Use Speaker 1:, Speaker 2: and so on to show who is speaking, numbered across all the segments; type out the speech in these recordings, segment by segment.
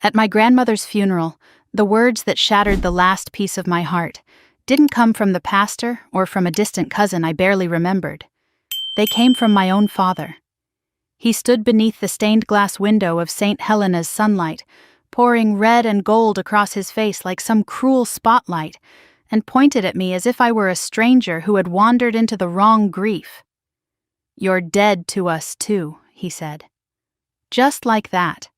Speaker 1: At my grandmother's funeral, the words that shattered the last piece of my heart didn't come from the pastor or from a distant cousin I barely remembered. They came from my own father. He stood beneath the stained glass window of St. Helena's sunlight, pouring red and gold across his face like some cruel spotlight, and pointed at me as if I were a stranger who had wandered into the wrong grief. "You're dead to us too," he said. Just like that.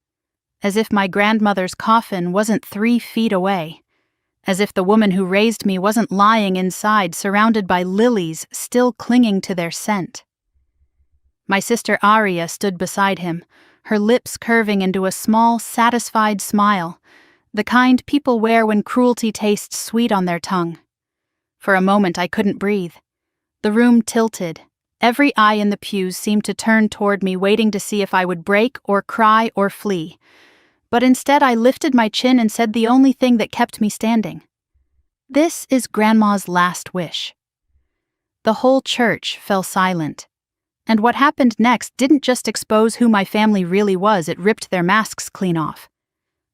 Speaker 1: As if my grandmother's coffin wasn't 3 feet away. As if the woman who raised me wasn't lying inside, surrounded by lilies still clinging to their scent. My sister Aria stood beside him, her lips curving into a small, satisfied smile, the kind people wear when cruelty tastes sweet on their tongue. For a moment I couldn't breathe. The room tilted. Every eye in the pews seemed to turn toward me, waiting to see if I would break or cry or flee. But instead I lifted my chin and said the only thing that kept me standing. "This is Grandma's last wish." The whole church fell silent. And what happened next didn't just expose who my family really was, it ripped their masks clean off.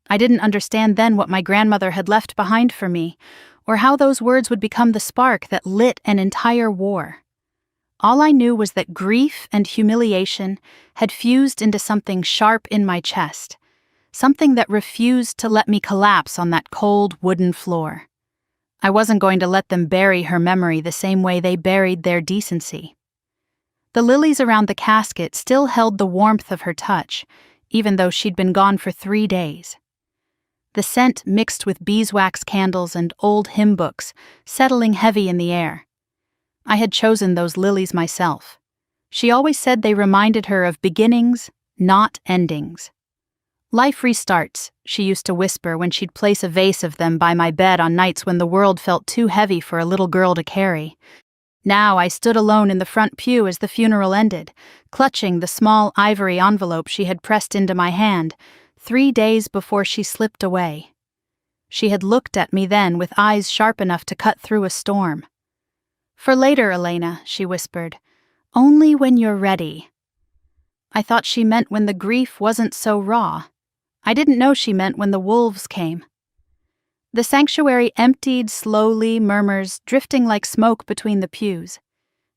Speaker 1: I didn't understand then what my grandmother had left behind for me, or how those words would become the spark that lit an entire war. All I knew was that grief and humiliation had fused into something sharp in my chest, something that refused to let me collapse on that cold wooden floor. I wasn't going to let them bury her memory the same way they buried their decency. The lilies around the casket still held the warmth of her touch, even though she'd been gone for 3 days. The scent mixed with beeswax candles and old hymn books, settling heavy in the air. I had chosen those lilies myself. She always said they reminded her of beginnings, not endings. "Life restarts," she used to whisper when she'd place a vase of them by my bed on nights when the world felt too heavy for a little girl to carry. Now I stood alone in the front pew as the funeral ended, clutching the small ivory envelope she had pressed into my hand 3 days before she slipped away. She had looked at me then with eyes sharp enough to cut through a storm. "For later, Elena," she whispered. "Only when you're ready." I thought she meant when the grief wasn't so raw. I didn't know she meant when the wolves came. The sanctuary emptied slowly, murmurs drifting like smoke between the pews.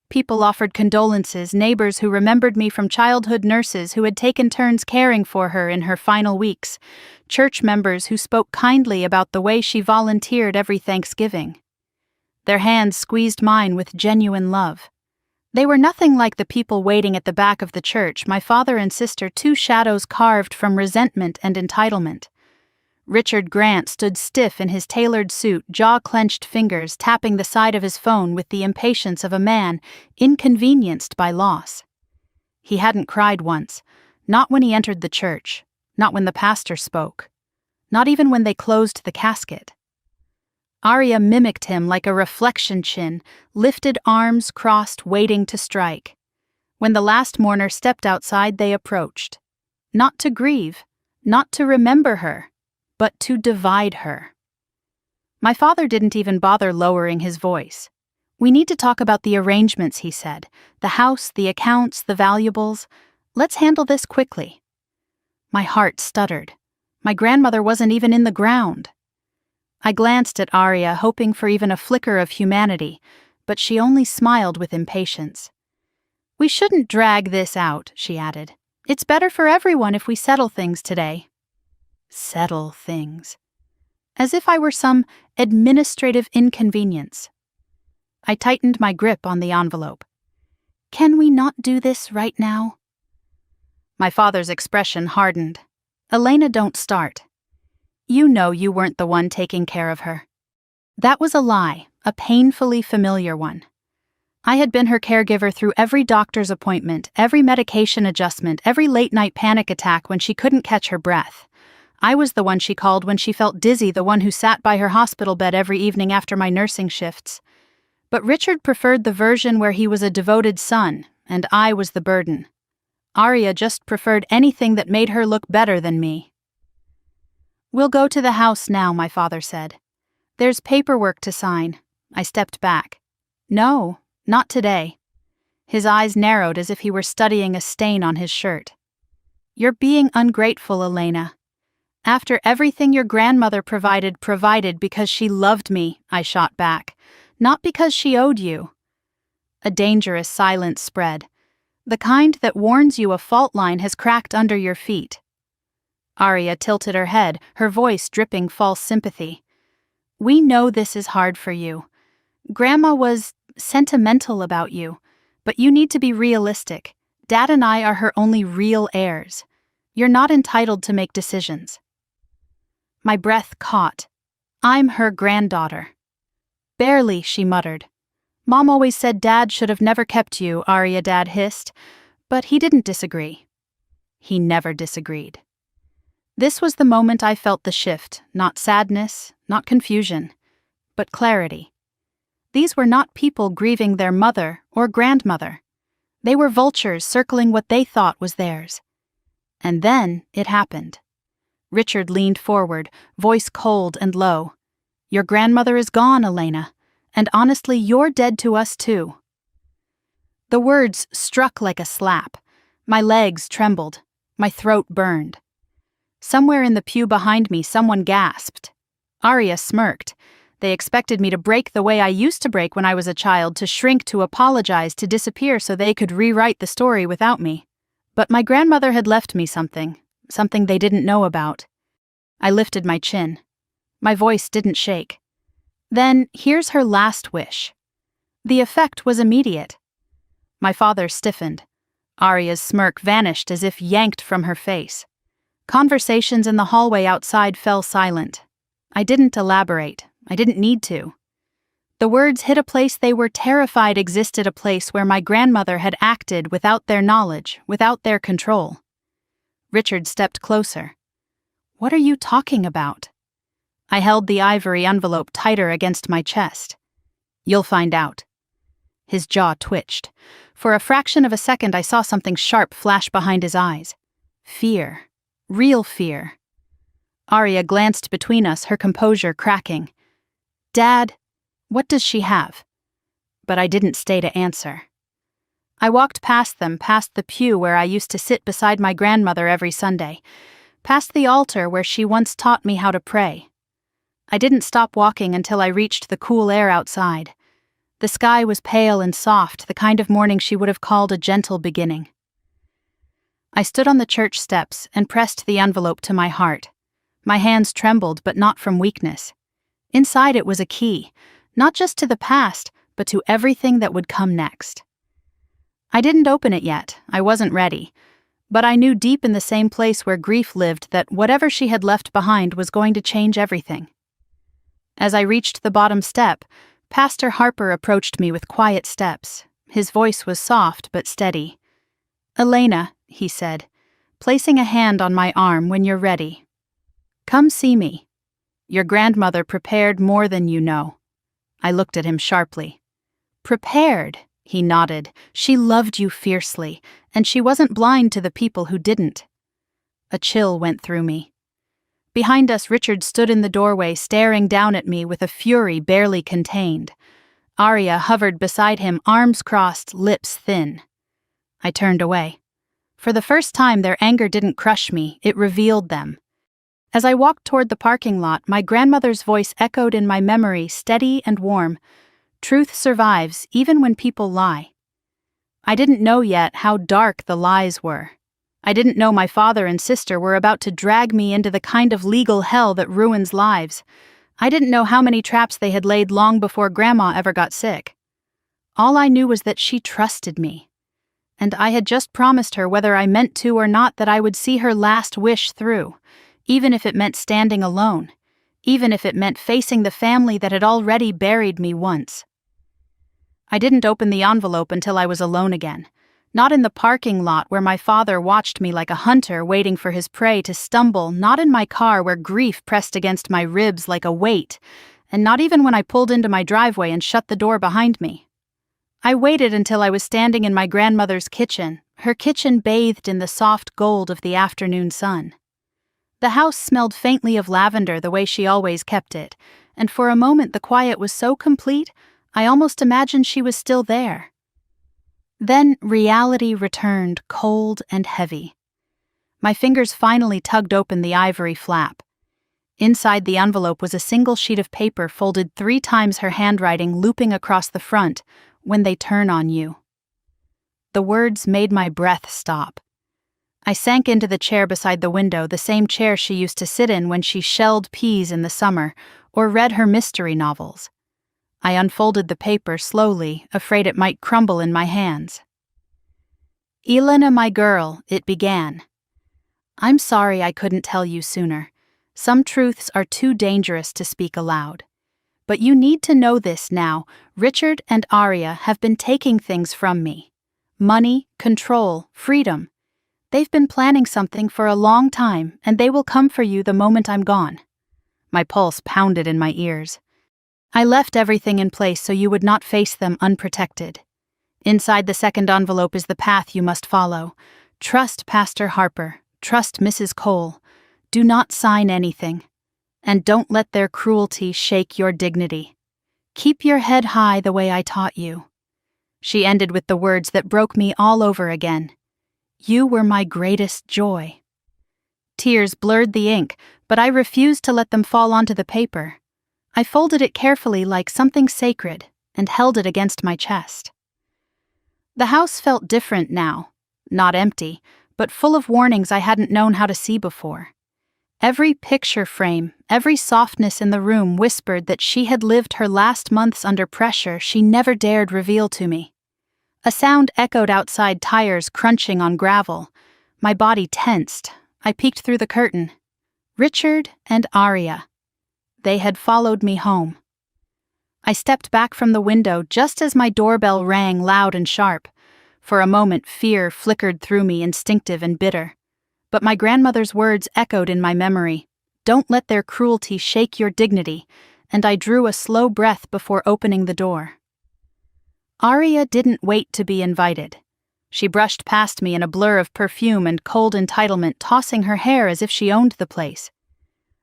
Speaker 1: People offered condolences, neighbors who remembered me from childhood, nurses who had taken turns caring for her in her final weeks, church members who spoke kindly about the way she volunteered every Thanksgiving. Their hands squeezed mine with genuine love. They were nothing like the people waiting at the back of the church, my father and sister, 2 shadows carved from resentment and entitlement. Richard Grant stood stiff in his tailored suit, jaw-clenched fingers tapping the side of his phone with the impatience of a man inconvenienced by loss. He hadn't cried once, not when he entered the church, not when the pastor spoke, not even when they closed the casket. Aria mimicked him like a reflection chin, lifted arms crossed, waiting to strike. When the last mourner stepped outside, they approached. Not to grieve, not to remember her, but to divide her. My father didn't even bother lowering his voice. "We need to talk about the arrangements," he said. "The house, the accounts, the valuables. Let's handle this quickly." My heart stuttered. My grandmother wasn't even in the ground. I glanced at Aria, hoping for even a flicker of humanity, but she only smiled with impatience. "We shouldn't drag this out," she added. "It's better for everyone if we settle things today." Settle things. As if I were some administrative inconvenience. I tightened my grip on the envelope. "Can we not do this right now?" My father's expression hardened. "Elena, don't start. You know you weren't the one taking care of her." That was a lie, a painfully familiar one. I had been her caregiver through every doctor's appointment, every medication adjustment, every late-night panic attack when she couldn't catch her breath. I was the one she called when she felt dizzy, the one who sat by her hospital bed every evening after my nursing shifts. But Richard preferred the version where he was a devoted son, and I was the burden. Aria just preferred anything that made her look better than me. "We'll go to the house now," my father said. "There's paperwork to sign." I stepped back. "No, not today." His eyes narrowed as if he were studying a stain on his shirt. "You're being ungrateful, Elena. After everything your grandmother provided because she loved me, I shot back, not because she owed you. A dangerous silence spread, the kind that warns you a fault line has cracked under your feet. Arya tilted her head, her voice dripping false sympathy. We know this is hard for you. Grandma was sentimental about you, but you need to be realistic. Dad and I are her only real heirs. You're not entitled to make decisions. My breath caught. I'm her granddaughter. Barely, she muttered. Mom always said Dad should have never kept you, Arya, Dad hissed, but he didn't disagree. He never disagreed. This was the moment I felt the shift, not sadness, not confusion, but clarity. These were not people grieving their mother or grandmother. They were vultures circling what they thought was theirs. And then it happened. Richard leaned forward, voice cold and low. Your grandmother is gone, Elena, and honestly, you're dead to us too. The words struck like a slap. My legs trembled. My throat burned. Somewhere in the pew behind me, someone gasped. Arya smirked. They expected me to break the way I used to break when I was a child, to shrink, to apologize, to disappear so they could rewrite the story without me. But my grandmother had left me something they didn't know about. I lifted my chin. My voice didn't shake. Then, here's her last wish. The effect was immediate. My father stiffened. Arya's smirk vanished as if yanked from her face. Conversations in the hallway outside fell silent. I didn't elaborate. I didn't need to. The words hit a place they were terrified existed, a place where my grandmother had acted without their knowledge, without their control. Richard stepped closer. What are you talking about? I held the ivory envelope tighter against my chest. You'll find out. His jaw twitched. For a fraction of a second I saw something sharp flash behind his eyes. Fear. Real fear. Arya glanced between us, her composure cracking. Dad, what does she have? But I didn't stay to answer. I walked past them, past the pew where I used to sit beside my grandmother every Sunday, past the altar where she once taught me how to pray. I didn't stop walking until I reached the cool air outside. The sky was pale and soft, the kind of morning she would have called a gentle beginning. I stood on the church steps and pressed the envelope to my heart. My hands trembled, but not from weakness. Inside it was a key, not just to the past, but to everything that would come next. I didn't open it yet. I wasn't ready. But I knew deep in the same place where grief lived that whatever she had left behind was going to change everything. As I reached the bottom step, Pastor Harper approached me with quiet steps. His voice was soft but steady. Elena, he said, placing a hand on my arm, when you're ready. Come see me. Your grandmother prepared more than you know. I looked at him sharply. Prepared, he nodded. She loved you fiercely, and she wasn't blind to the people who didn't. A chill went through me. Behind us, Richard stood in the doorway, staring down at me with a fury barely contained. Arya hovered beside him, arms crossed, lips thin. I turned away. For the first time, their anger didn't crush me, it revealed them. As I walked toward the parking lot, my grandmother's voice echoed in my memory, steady and warm. Truth survives, even when people lie. I didn't know yet how dark the lies were. I didn't know my father and sister were about to drag me into the kind of legal hell that ruins lives. I didn't know how many traps they had laid long before Grandma ever got sick. All I knew was that she trusted me. And I had just promised her, whether I meant to or not, that I would see her last wish through, even if it meant standing alone, even if it meant facing the family that had already buried me once. I didn't open the envelope until I was alone again, not in the parking lot where my father watched me like a hunter waiting for his prey to stumble, not in my car where grief pressed against my ribs like a weight, and not even when I pulled into my driveway and shut the door behind me. I waited until I was standing in my grandmother's kitchen, her kitchen bathed in the soft gold of the afternoon sun. The house smelled faintly of lavender the way she always kept it, and for a moment the quiet was so complete, I almost imagined she was still there. Then reality returned, cold and heavy. My fingers finally tugged open the ivory flap. Inside the envelope was a single sheet of paper folded 3 times, her handwriting looping across the front, "When they turn on you." The words made my breath stop. I sank into the chair beside the window, the same chair she used to sit in when she shelled peas in the summer or read her mystery novels. I unfolded the paper slowly, afraid it might crumble in my hands. "Elena, my girl," it began. "I'm sorry I couldn't tell you sooner. Some truths are too dangerous to speak aloud. But you need to know this now. Richard and Aria have been taking things from me. Money, control, freedom. They've been planning something for a long time, and they will come for you the moment I'm gone." My pulse pounded in my ears. "I left everything in place so you would not face them unprotected. Inside the second envelope is the path you must follow. Trust Pastor Harper. Trust Mrs. Cole. Do not sign anything. And don't let their cruelty shake your dignity. Keep your head high the way I taught you." She ended with the words that broke me all over again. "You were my greatest joy." Tears blurred the ink, but I refused to let them fall onto the paper. I folded it carefully like something sacred and held it against my chest. The house felt different now, not empty, but full of warnings I hadn't known how to see before. Every picture frame, every softness in the room whispered that she had lived her last months under pressure she never dared reveal to me. A sound echoed outside, tires crunching on gravel. My body tensed. I peeked through the curtain. Richard and Aria. They had followed me home. I stepped back from the window just as my doorbell rang loud and sharp. For a moment, fear flickered through me, instinctive and bitter. But my grandmother's words echoed in my memory. "Don't let their cruelty shake your dignity," and I drew a slow breath before opening the door. Aria didn't wait to be invited. She brushed past me in a blur of perfume and cold entitlement, tossing her hair as if she owned the place.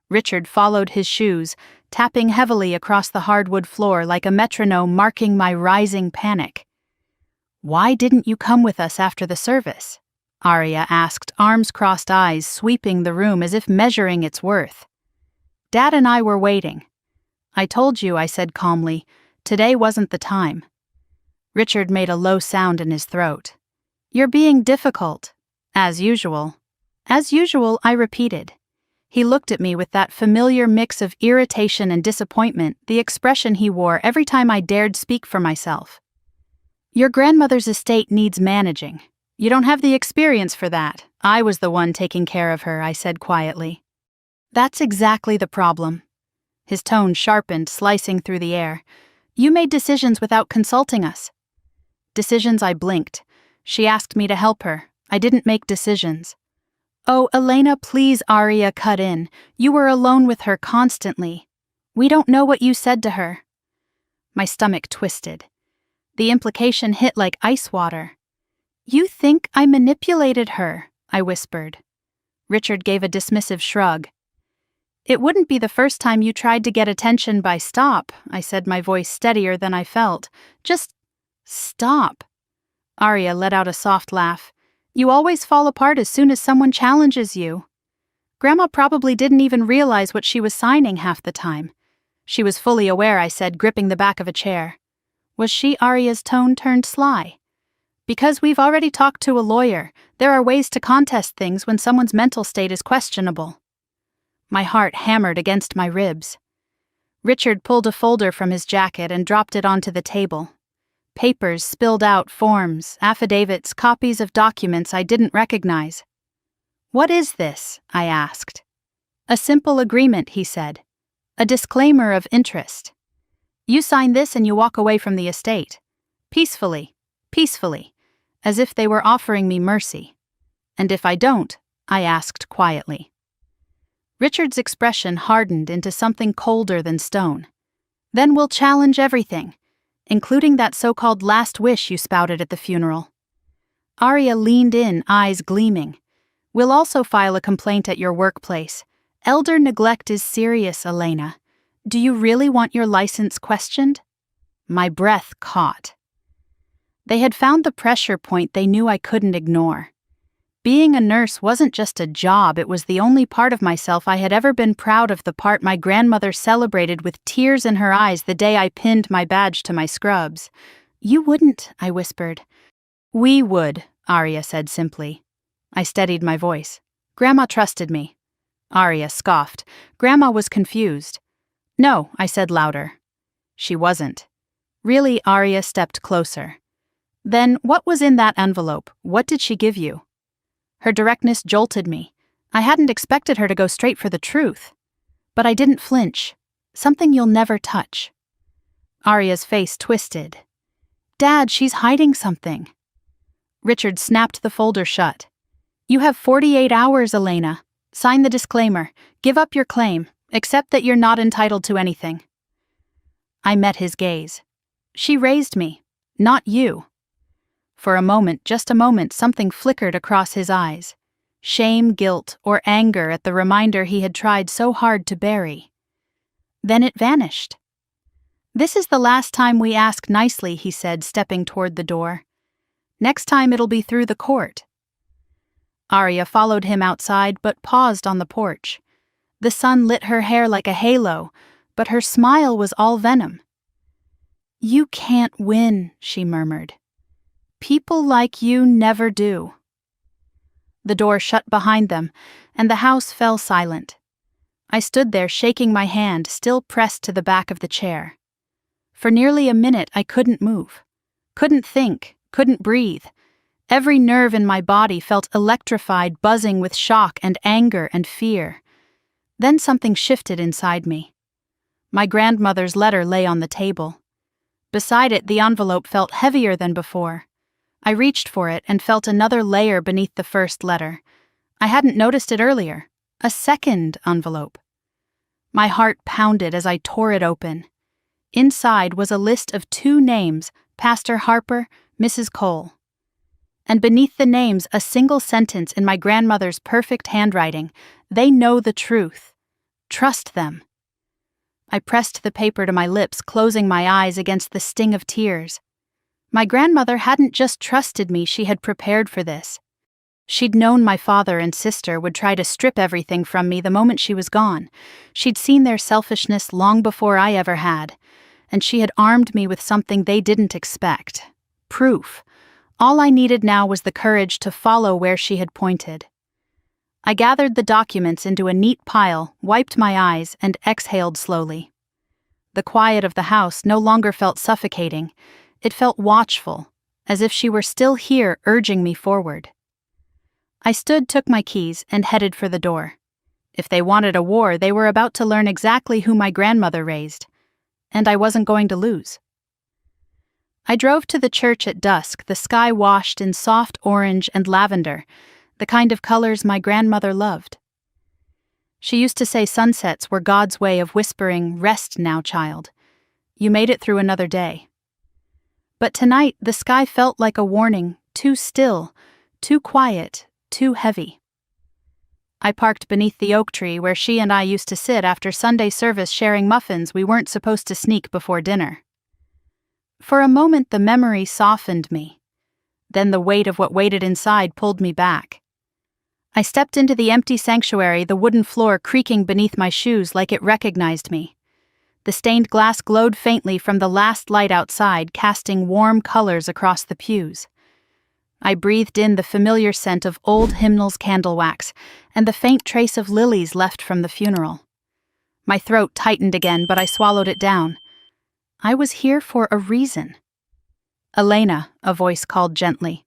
Speaker 1: Richard followed his shoes, tapping heavily across the hardwood floor like a metronome marking my rising panic. "Why didn't you come with us after the service?" Aria asked, arms-crossed, eyes sweeping the room as if measuring its worth. "Dad and I were waiting." "I told you," I said calmly. "Today wasn't the time." Richard made a low sound in his throat. "You're being difficult." "As usual." "As usual," I repeated. He looked at me with that familiar mix of irritation and disappointment, the expression he wore every time I dared speak for myself. "Your grandmother's estate needs managing. You don't have the experience for that. I was the one taking care of her," I said quietly. "That's exactly the problem." His tone sharpened, slicing through the air. "You made decisions without consulting us." "Decisions?" I blinked. She asked me to help her. I didn't make decisions. "Oh, Elena, please," Aria cut in. "You were alone with her constantly. We don't know what you said to her." My stomach twisted. The implication hit like ice water. "You think I manipulated her," I whispered. Richard gave a dismissive shrug. "It wouldn't be the first time you tried to get attention by stop," I said, my voice steadier than I felt. "Just stop." Aria let out a soft laugh. "You always fall apart as soon as someone challenges you." Grandma probably didn't even realize what she was signing half the time. "She was fully aware," I said, gripping the back of a chair. Was she? Aria's tone turned sly. "Because we've already talked to a lawyer. There are ways to contest things when someone's mental state is questionable." My heart hammered against my ribs. Richard pulled a folder from his jacket and dropped it onto the table. Papers spilled out, forms, affidavits, copies of documents I didn't recognize. "What is this?" I asked. "A simple agreement," he said. "A disclaimer of interest. You sign this and you walk away from the estate. Peacefully, peacefully, as if they were offering me mercy. And if I don't?" I asked quietly. Richard's expression hardened into something colder than stone. "Then we'll challenge everything, including that so-called last wish you spouted at the funeral." Aria leaned in, eyes gleaming. "We'll also file a complaint at your workplace. Elder neglect is serious, Elena. Do you really want your license questioned?" My breath caught. They had found the pressure point they knew I couldn't ignore. Being a nurse wasn't just a job, it was the only part of myself I had ever been proud of, the part my grandmother celebrated with tears in her eyes the day I pinned my badge to my scrubs. "You wouldn't," I whispered. "We would," Arya said simply. I steadied my voice. "Grandma trusted me." Arya scoffed. Grandma was confused. "No," I said louder. She wasn't. Really, Arya stepped closer. "Then what was in that envelope? What did she give you?" Her directness jolted me. I hadn't expected her to go straight for the truth. But I didn't flinch. "Something you'll never touch." Arya's face twisted. "Dad, she's hiding something." Richard snapped the folder shut. "You have 48 hours, Elena. Sign the disclaimer. Give up your claim. Accept that you're not entitled to anything." I met his gaze. "She raised me, not you." For a moment, just a moment, something flickered across his eyes. Shame, guilt, or anger at the reminder he had tried so hard to bury. Then it vanished. "This is the last time we ask nicely," he said, stepping toward the door. "Next time it'll be through the court." Arya followed him outside but paused on the porch. The sun lit her hair like a halo, but her smile was all venom. "You can't win," she murmured. "People like you never do." The door shut behind them, and the house fell silent. I stood there shaking my hand, still pressed to the back of the chair. For nearly a minute I couldn't move. Couldn't think, couldn't breathe. Every nerve in my body felt electrified, buzzing with shock and anger and fear. Then something shifted inside me. My grandmother's letter lay on the table. Beside it, the envelope felt heavier than before. I reached for it and felt another layer beneath the first letter. I hadn't noticed it earlier. A second envelope. My heart pounded as I tore it open. Inside was a list of 2 names, Pastor Harper, Mrs. Cole. And beneath the names, a single sentence in my grandmother's perfect handwriting: "They know the truth. Trust them." I pressed the paper to my lips, closing my eyes against the sting of tears. My grandmother hadn't just trusted me, she had prepared for this. She'd known my father and sister would try to strip everything from me the moment she was gone. She'd seen their selfishness long before I ever had, and she had armed me with something they didn't expect. Proof. All I needed now was the courage to follow where she had pointed. I gathered the documents into a neat pile, wiped my eyes, and exhaled slowly. The quiet of the house no longer felt suffocating. It felt watchful, as if she were still here urging me forward. I stood, took my keys, and headed for the door. If they wanted a war, they were about to learn exactly who my grandmother raised, and I wasn't going to lose. I drove to the church at dusk, the sky washed in soft orange and lavender, the kind of colors my grandmother loved. She used to say sunsets were God's way of whispering, "Rest now, child. You made it through another day." But tonight, the sky felt like a warning, too still, too quiet, too heavy. I parked beneath the oak tree where she and I used to sit after Sunday service, sharing muffins we weren't supposed to sneak before dinner. For a moment, the memory softened me. Then the weight of what waited inside pulled me back. I stepped into the empty sanctuary, the wooden floor creaking beneath my shoes like it recognized me. The stained glass glowed faintly from the last light outside, casting warm colors across the pews. I breathed in the familiar scent of old hymnals' candle wax and the faint trace of lilies left from the funeral. My throat tightened again, but I swallowed it down. I was here for a reason. "Elena," a voice called gently.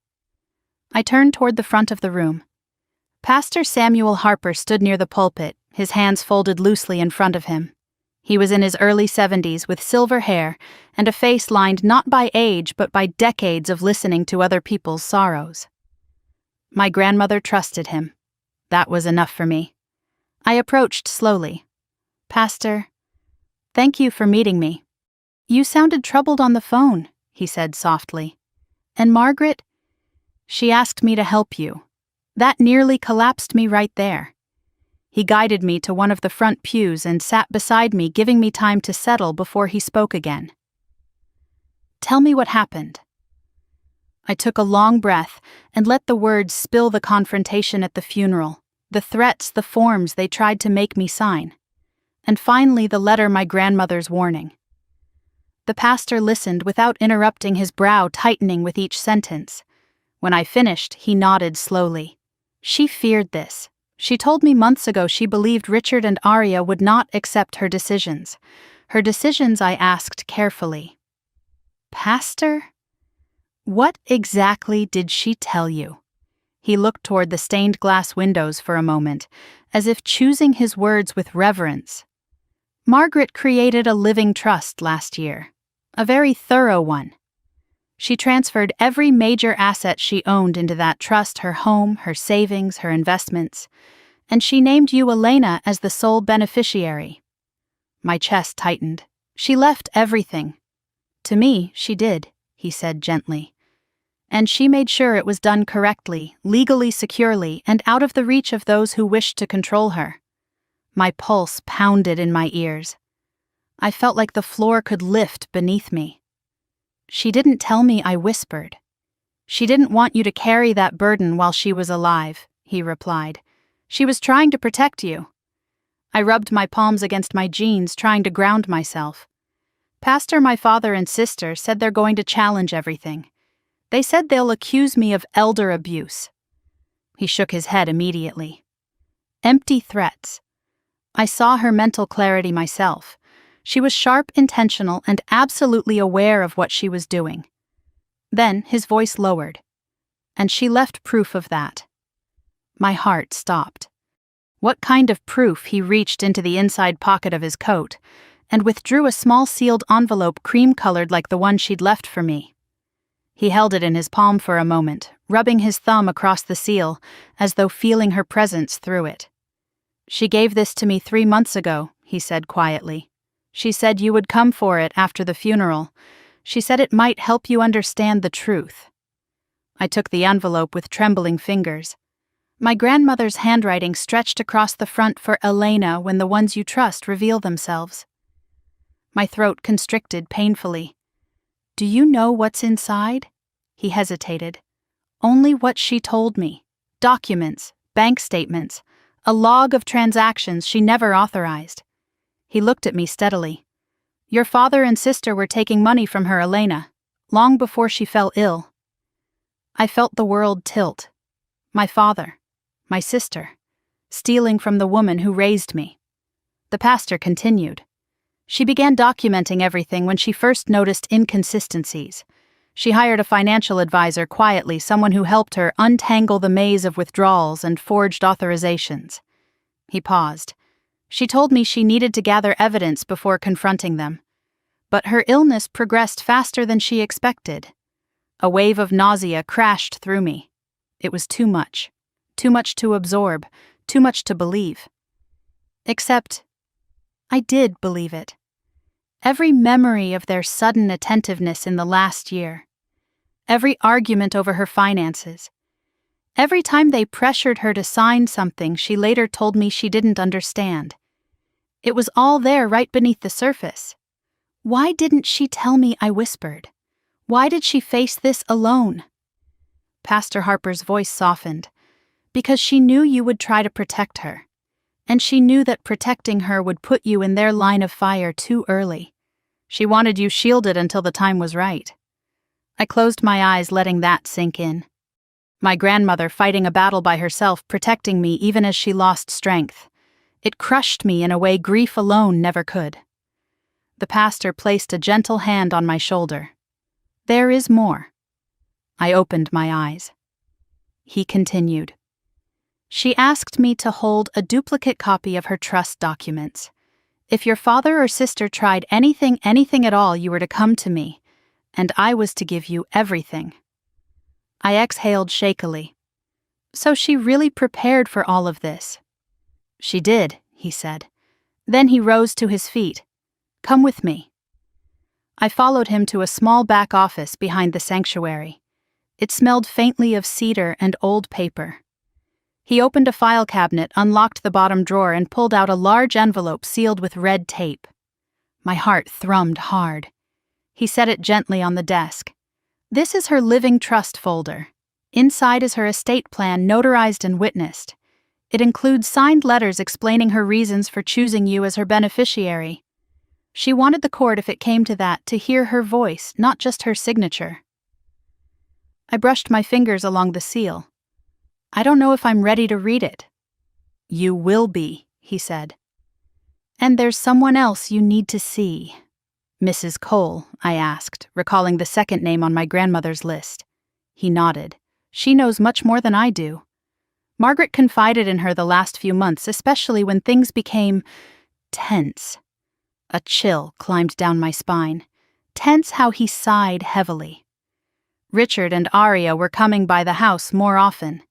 Speaker 1: I turned toward the front of the room. Pastor Samuel Harper stood near the pulpit, his hands folded loosely in front of him. He was in his early 70s with silver hair and a face lined not by age but by decades of listening to other people's sorrows. My grandmother trusted him. That was enough for me. I approached slowly. "Pastor, thank you for meeting me." "You sounded troubled on the phone," he said softly. "And Margaret?" "She asked me to help you. That nearly collapsed me right there." He guided me to one of the front pews and sat beside me, giving me time to settle before he spoke again. "Tell me what happened." I took a long breath and let the words spill the confrontation at the funeral, the threats, the forms they tried to make me sign. And finally the letter, my grandmother's warning. The pastor listened without interrupting, his brow tightening with each sentence. When I finished, he nodded slowly. She feared this. She told me months ago she believed Richard and Arya would not accept her decisions. Her decisions, I asked carefully. Pastor? What exactly did she tell you? He looked toward the stained glass windows for a moment, as if choosing his words with reverence. Margaret created a living trust last year. A very thorough one. She transferred every major asset she owned into that trust, her home, her savings, her investments, and she named you, Elena, as the sole beneficiary. My chest tightened. She left everything. To me, she did, he said gently. And she made sure it was done correctly, legally, securely, and out of the reach of those who wished to control her. My pulse pounded in my ears. I felt like the floor could lift beneath me. She didn't tell me, I whispered. She didn't want you to carry that burden while she was alive, he replied. She was trying to protect you. I rubbed my palms against my jeans, trying to ground myself. Pastor, my father and sister said they're going to challenge everything. They said they'll accuse me of elder abuse. He shook his head immediately. Empty threats. I saw her mental clarity myself. She was sharp, intentional, and absolutely aware of what she was doing. Then his voice lowered. And she left proof of that. My heart stopped. What kind of proof? He reached into the inside pocket of his coat and withdrew a small sealed envelope, cream-colored like the one she'd left for me. He held it in his palm for a moment, rubbing his thumb across the seal, as though feeling her presence through it. She gave this to me 3 months ago, he said quietly. She said you would come for it after the funeral. She said it might help you understand the truth. I took the envelope with trembling fingers. My grandmother's handwriting stretched across the front for Elena when the ones you trust reveal themselves. My throat constricted painfully. Do you know what's inside? He hesitated. Only what she told me. Documents, bank statements, a log of transactions she never authorized. He looked at me steadily. Your father and sister were taking money from her, Elena, long before she fell ill. I felt the world tilt. My father, my sister, stealing from the woman who raised me. The pastor continued. She began documenting everything when she first noticed inconsistencies. She hired a financial advisor quietly, someone who helped her untangle the maze of withdrawals and forged authorizations. He paused. She told me she needed to gather evidence before confronting them. But her illness progressed faster than she expected. A wave of nausea crashed through me. It was too much. Too much to absorb, too much to believe. Except, I did believe it. Every memory of their sudden attentiveness in the last year. Every argument over her finances. Every time they pressured her to sign something she later told me she didn't understand. It was all there right beneath the surface. Why didn't she tell me, I whispered? Why did she face this alone? Pastor Harper's voice softened. Because she knew you would try to protect her. And she knew that protecting her would put you in their line of fire too early. She wanted you shielded until the time was right. I closed my eyes, letting that sink in. My grandmother fighting a battle by herself, protecting me even as she lost strength. It crushed me in a way grief alone never could. The pastor placed a gentle hand on my shoulder. There is more. I opened my eyes. He continued. She asked me to hold a duplicate copy of her trust documents. If your father or sister tried anything at all, you were to come to me, and I was to give you everything. I exhaled shakily. So she really prepared for all of this. She did, he said. Then he rose to his feet. Come with me. I followed him to a small back office behind the sanctuary. It smelled faintly of cedar and old paper. He opened a file cabinet, unlocked the bottom drawer, and pulled out a large envelope sealed with red tape. My heart thrummed hard. He set it gently on the desk. This is her living trust folder. Inside is her estate plan, notarized and witnessed. It includes signed letters explaining her reasons for choosing you as her beneficiary. She wanted the court, if it came to that, to hear her voice, not just her signature. I brushed my fingers along the seal. I don't know if I'm ready to read it. You will be, he said. And there's someone else you need to see. Mrs. Cole, I asked, recalling the second name on my grandmother's list. He nodded. She knows much more than I do. Margaret confided in her the last few months, especially when things became tense. A chill climbed down my spine. Tense how he sighed heavily. Richard and Aria were coming by the house more often.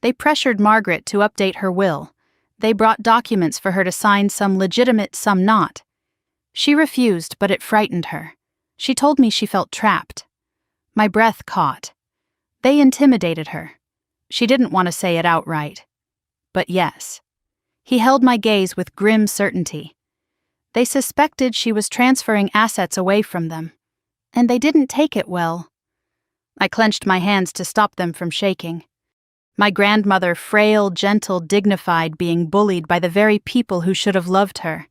Speaker 1: They pressured Margaret to update her will. They brought documents for her to sign, some legitimate, some not. She refused, but it frightened her. She told me she felt trapped. My breath caught. They intimidated her. She didn't want to say it outright. But yes. He held my gaze with grim certainty. They suspected she was transferring assets away from them. And they didn't take it well. I clenched my hands to stop them from shaking. My grandmother, frail, gentle, dignified, being bullied by the very people who should have loved her.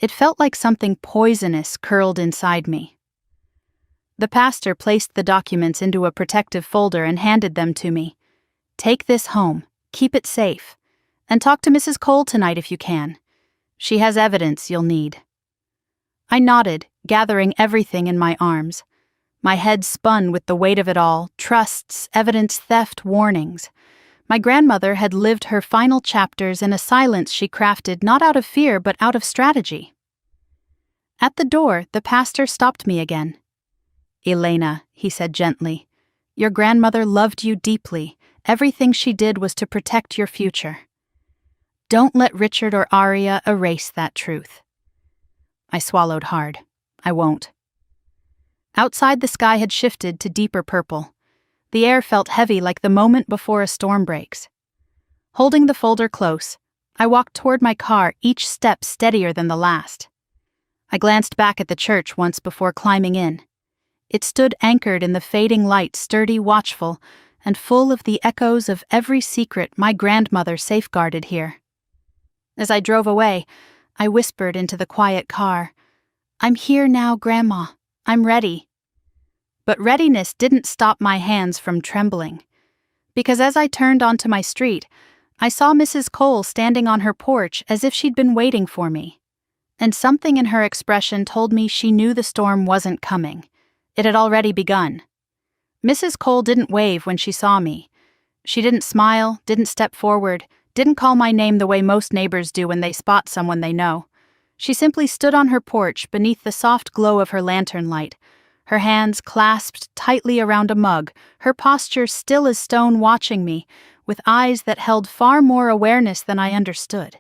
Speaker 1: It felt like something poisonous curled inside me. The pastor placed the documents into a protective folder and handed them to me. Take this home, keep it safe, and talk to Mrs. Cole tonight if you can. She has evidence you'll need. I nodded, gathering everything in my arms. My head spun with the weight of it all, trusts, evidence theft, warnings. My grandmother had lived her final chapters in a silence she crafted not out of fear but out of strategy. At the door, the pastor stopped me again. Elena, he said gently, your grandmother loved you deeply. Everything she did was to protect your future. Don't let Richard or Aria erase that truth. I swallowed hard. I won't. Outside, the sky had shifted to deeper purple. The air felt heavy, like the moment before a storm breaks. Holding the folder close, I walked toward my car, each step steadier than the last. I glanced back at the church once before climbing in. It stood anchored in the fading light, sturdy, watchful, and full of the echoes of every secret my grandmother safeguarded here. As I drove away, I whispered into the quiet car, I'm here now, Grandma. I'm ready. But readiness didn't stop my hands from trembling. Because as I turned onto my street, I saw Mrs. Cole standing on her porch as if she'd been waiting for me. And something in her expression told me she knew the storm wasn't coming. It had already begun. Mrs. Cole didn't wave when she saw me. She didn't smile, didn't step forward, didn't call my name the way most neighbors do when they spot someone they know. She simply stood on her porch beneath the soft glow of her lantern light, her hands clasped tightly around a mug, her posture still as stone, watching me, with eyes that held far more awareness than I understood.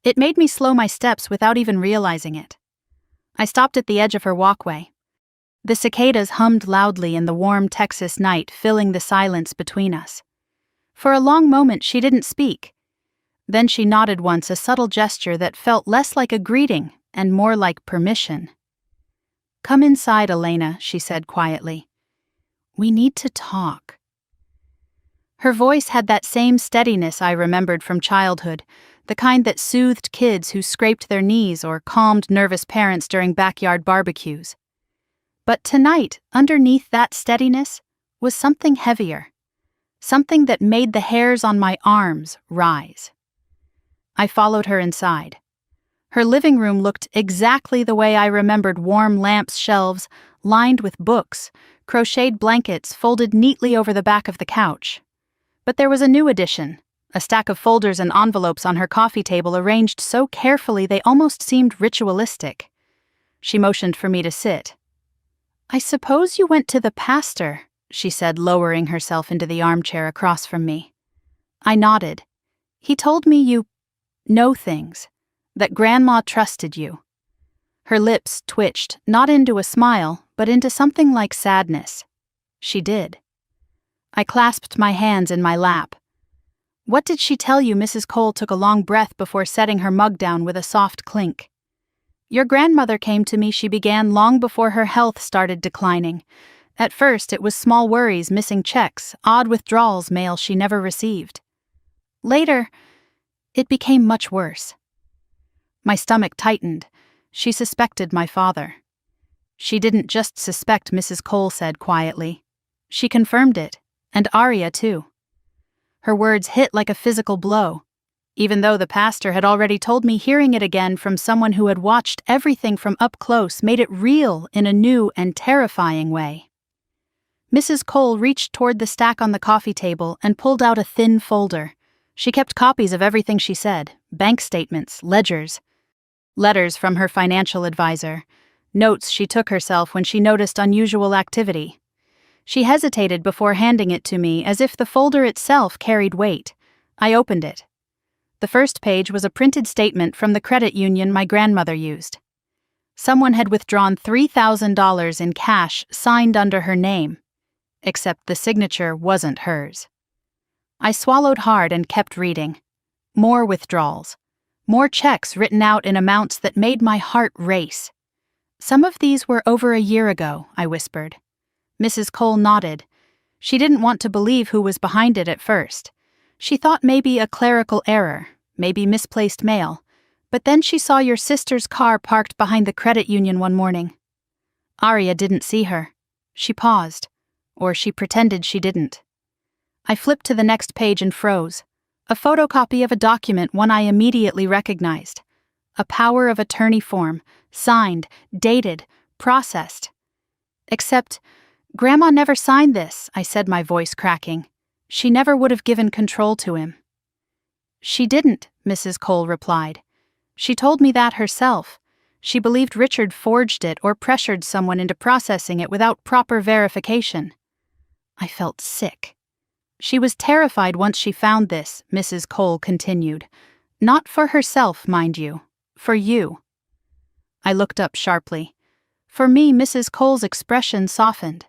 Speaker 1: It made me slow my steps without even realizing it. I stopped at the edge of her walkway. The cicadas hummed loudly in the warm Texas night, filling the silence between us. For a long moment she didn't speak. Then she nodded once, a subtle gesture that felt less like a greeting and more like permission. Come inside, Elena, she said quietly. We need to talk. Her voice had that same steadiness I remembered from childhood, the kind that soothed kids who scraped their knees or calmed nervous parents during backyard barbecues. But tonight, underneath that steadiness, was something heavier, something that made the hairs on my arms rise. I followed her inside. Her living room looked exactly the way I remembered: warm lamps, shelves lined with books, crocheted blankets folded neatly over the back of the couch. But there was a new addition, a stack of folders and envelopes on her coffee table arranged so carefully they almost seemed ritualistic. She motioned for me to sit. I suppose you went to the pastor, she said, lowering herself into the armchair across from me. I nodded. He told me you know things, that Grandma trusted you. Her lips twitched, not into a smile, but into something like sadness. She did. I clasped my hands in my lap. What did she tell you? Mrs. Cole took a long breath before setting her mug down with a soft clink. Your grandmother came to me, she began, long before her health started declining, At first, it was small worries, missing checks, odd withdrawals, mail she never received. Later, it became much worse. My stomach tightened. She suspected my father. She didn't just suspect, Mrs. Cole said quietly. She confirmed it, and Arya too. Her words hit like a physical blow, even though the pastor had already told me. Hearing it again from someone who had watched everything from up close made it real in a new and terrifying way. Mrs. Cole reached toward the stack on the coffee table and pulled out a thin folder. She kept copies of everything she said: bank statements, ledgers, letters from her financial advisor, notes she took herself when she noticed unusual activity. She hesitated before handing it to me, as if the folder itself carried weight. I opened it. The first page was a printed statement from the credit union my grandmother used. Someone had withdrawn $3,000 in cash signed under her name, except the signature wasn't hers. I swallowed hard and kept reading. More withdrawals. More checks written out in amounts that made my heart race. Some of these were over a year ago, I whispered. Mrs. Cole nodded. She didn't want to believe who was behind it at first. She thought maybe a clerical error, maybe misplaced mail, but then she saw your sister's car parked behind the credit union one morning. Arya didn't see her. She paused, or she pretended she didn't. I flipped to the next page and froze. A photocopy of a document, one I immediately recognized. A power of attorney form, signed, dated, processed. Except, Grandma never signed this, I said, my voice cracking. She never would have given control to him. She didn't, Mrs. Cole replied. She told me that herself. She believed Richard forged it or pressured someone into processing it without proper verification. I felt sick. She was terrified once she found this, Mrs. Cole continued. Not for herself, mind you. For you. I looked up sharply. For me, Mrs. Cole's expression softened.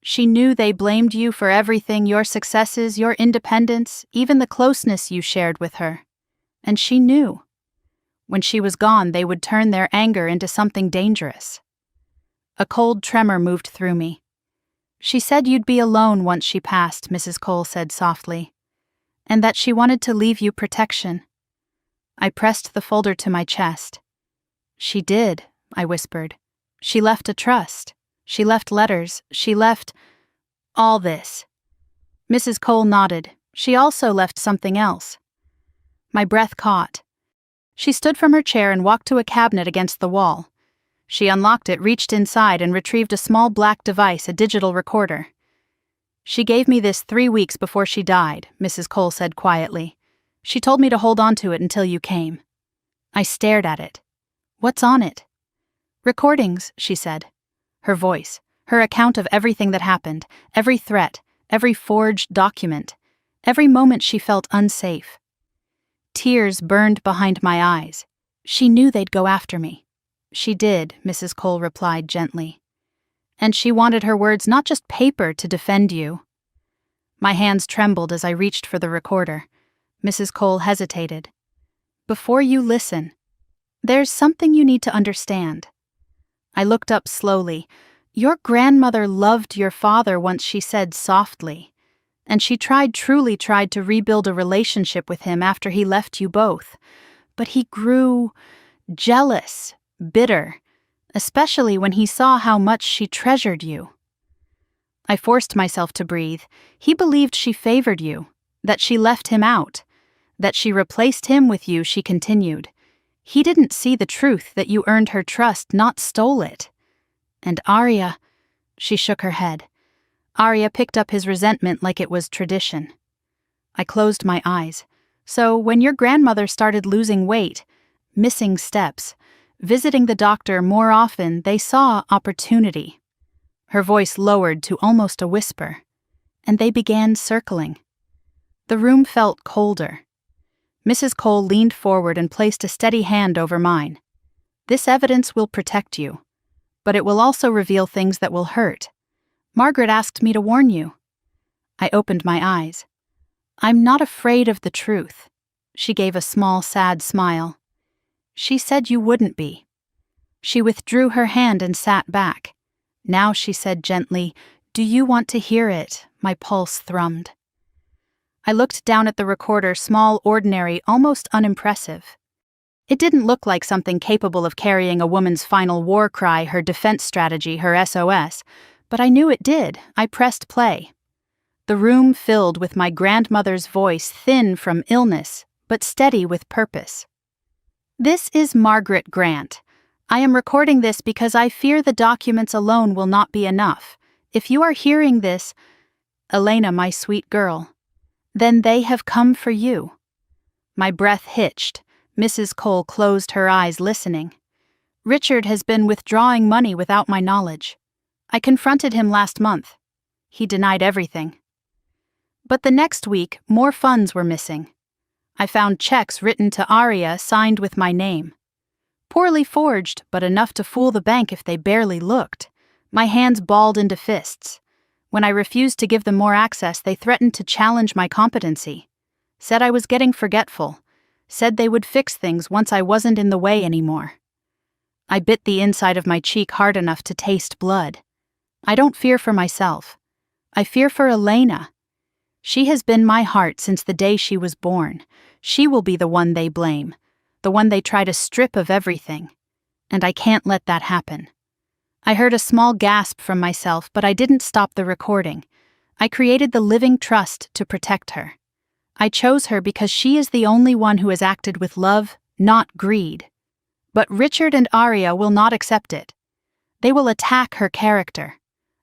Speaker 1: She knew they blamed you for everything, your successes, your independence, even the closeness you shared with her. And she knew. When she was gone, they would turn their anger into something dangerous. A cold tremor moved through me. She said you'd be alone once she passed, Mrs. Cole said softly, and that she wanted to leave you protection. I pressed the folder to my chest. She did, I whispered. She left a trust. She left letters. She left all this. Mrs. Cole nodded. She also left something else. My breath caught. She stood from her chair and walked to a cabinet against the wall. She unlocked it, reached inside, and retrieved a small black device, a digital recorder. She gave me this 3 weeks before she died, Mrs. Cole said quietly. She told me to hold on to it until you came. I stared at it. What's on it? Recordings, she said. Her voice, her account of everything that happened, every threat, every forged document, every moment she felt unsafe. Tears burned behind my eyes. She knew they'd go after me. She did, Mrs. Cole replied gently. And she wanted her words, not just paper, to defend you. My hands trembled as I reached for the recorder. Mrs. Cole hesitated. Before you listen, there's something you need to understand. I looked up slowly. Your grandmother loved your father once, she said softly, and she truly tried to rebuild a relationship with him after he left you both. But he grew jealous, bitter, especially when he saw how much she treasured you. I forced myself to breathe. He believed she favored you, that she left him out, that she replaced him with you, she continued. He didn't see the truth that you earned her trust, not stole it. And Arya, she shook her head. Arya picked up his resentment like it was tradition. I closed my eyes. So when your grandmother started losing weight, missing steps, visiting the doctor more often, they saw opportunity. Her voice lowered to almost a whisper, and they began circling. The room felt colder. Mrs. Cole leaned forward and placed a steady hand over mine. This evidence will protect you, but it will also reveal things that will hurt. Margaret asked me to warn you. I opened my eyes. I'm not afraid of the truth. She gave a small, sad smile. She said you wouldn't be. She withdrew her hand and sat back. Now she said gently, "Do you want to hear it?" My pulse thrummed. I looked down at the recorder, small, ordinary, almost unimpressive. It didn't look like something capable of carrying a woman's final war cry, her defense strategy, her SOS, but I knew it did. I pressed play. The room filled with my grandmother's voice, thin from illness, but steady with purpose. "This is Margaret Grant. I am recording this because I fear the documents alone will not be enough. If you are hearing this, Elena, my sweet girl, then they have come for you." My breath hitched. Mrs. Cole closed her eyes, listening. "Richard has been withdrawing money without my knowledge. I confronted him last month. He denied everything. But the next week, more funds were missing. I found checks written to Aria signed with my name. Poorly forged, but enough to fool the bank if they barely looked. My hands balled into fists. When I refused to give them more access, they threatened to challenge my competency. Said I was getting forgetful. Said they would fix things once I wasn't in the way anymore. I bit the inside of my cheek hard enough to taste blood. I don't fear for myself. I fear for Elena. She has been my heart since the day she was born. She will be the one they blame, the one they try to strip of everything. And I can't let that happen. I heard a small gasp from myself, but I didn't stop the recording. I created the living trust to protect her. I chose her because she is the only one who has acted with love, not greed. But Richard and Aria will not accept it. They will attack her character.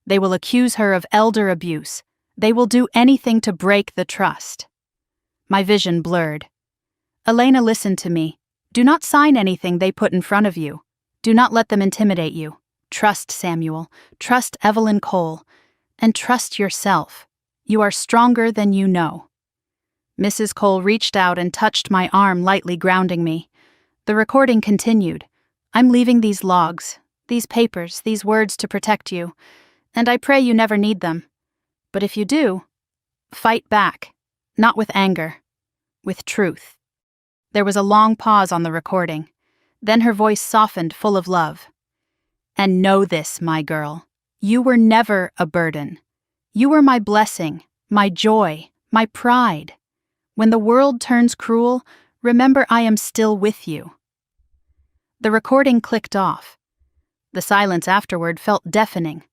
Speaker 1: They will accuse her of elder abuse. They will do anything to break the trust. My vision blurred. "Elena, listen to me. Do not sign anything they put in front of you. Do not let them intimidate you. Trust Samuel. Trust Evelyn Cole. And trust yourself. You are stronger than you know." Mrs. Cole reached out and touched my arm, lightly grounding me. The recording continued. "I'm leaving these logs, these papers, these words to protect you, and I pray you never need them. But if you do, fight back, not with anger, with truth." There was a long pause on the recording. Then her voice softened, full of love. "And know this, my girl. You were never a burden. You were my blessing, my joy, my pride. When the world turns cruel, remember I am still with you." The recording clicked off. The silence afterward felt deafening.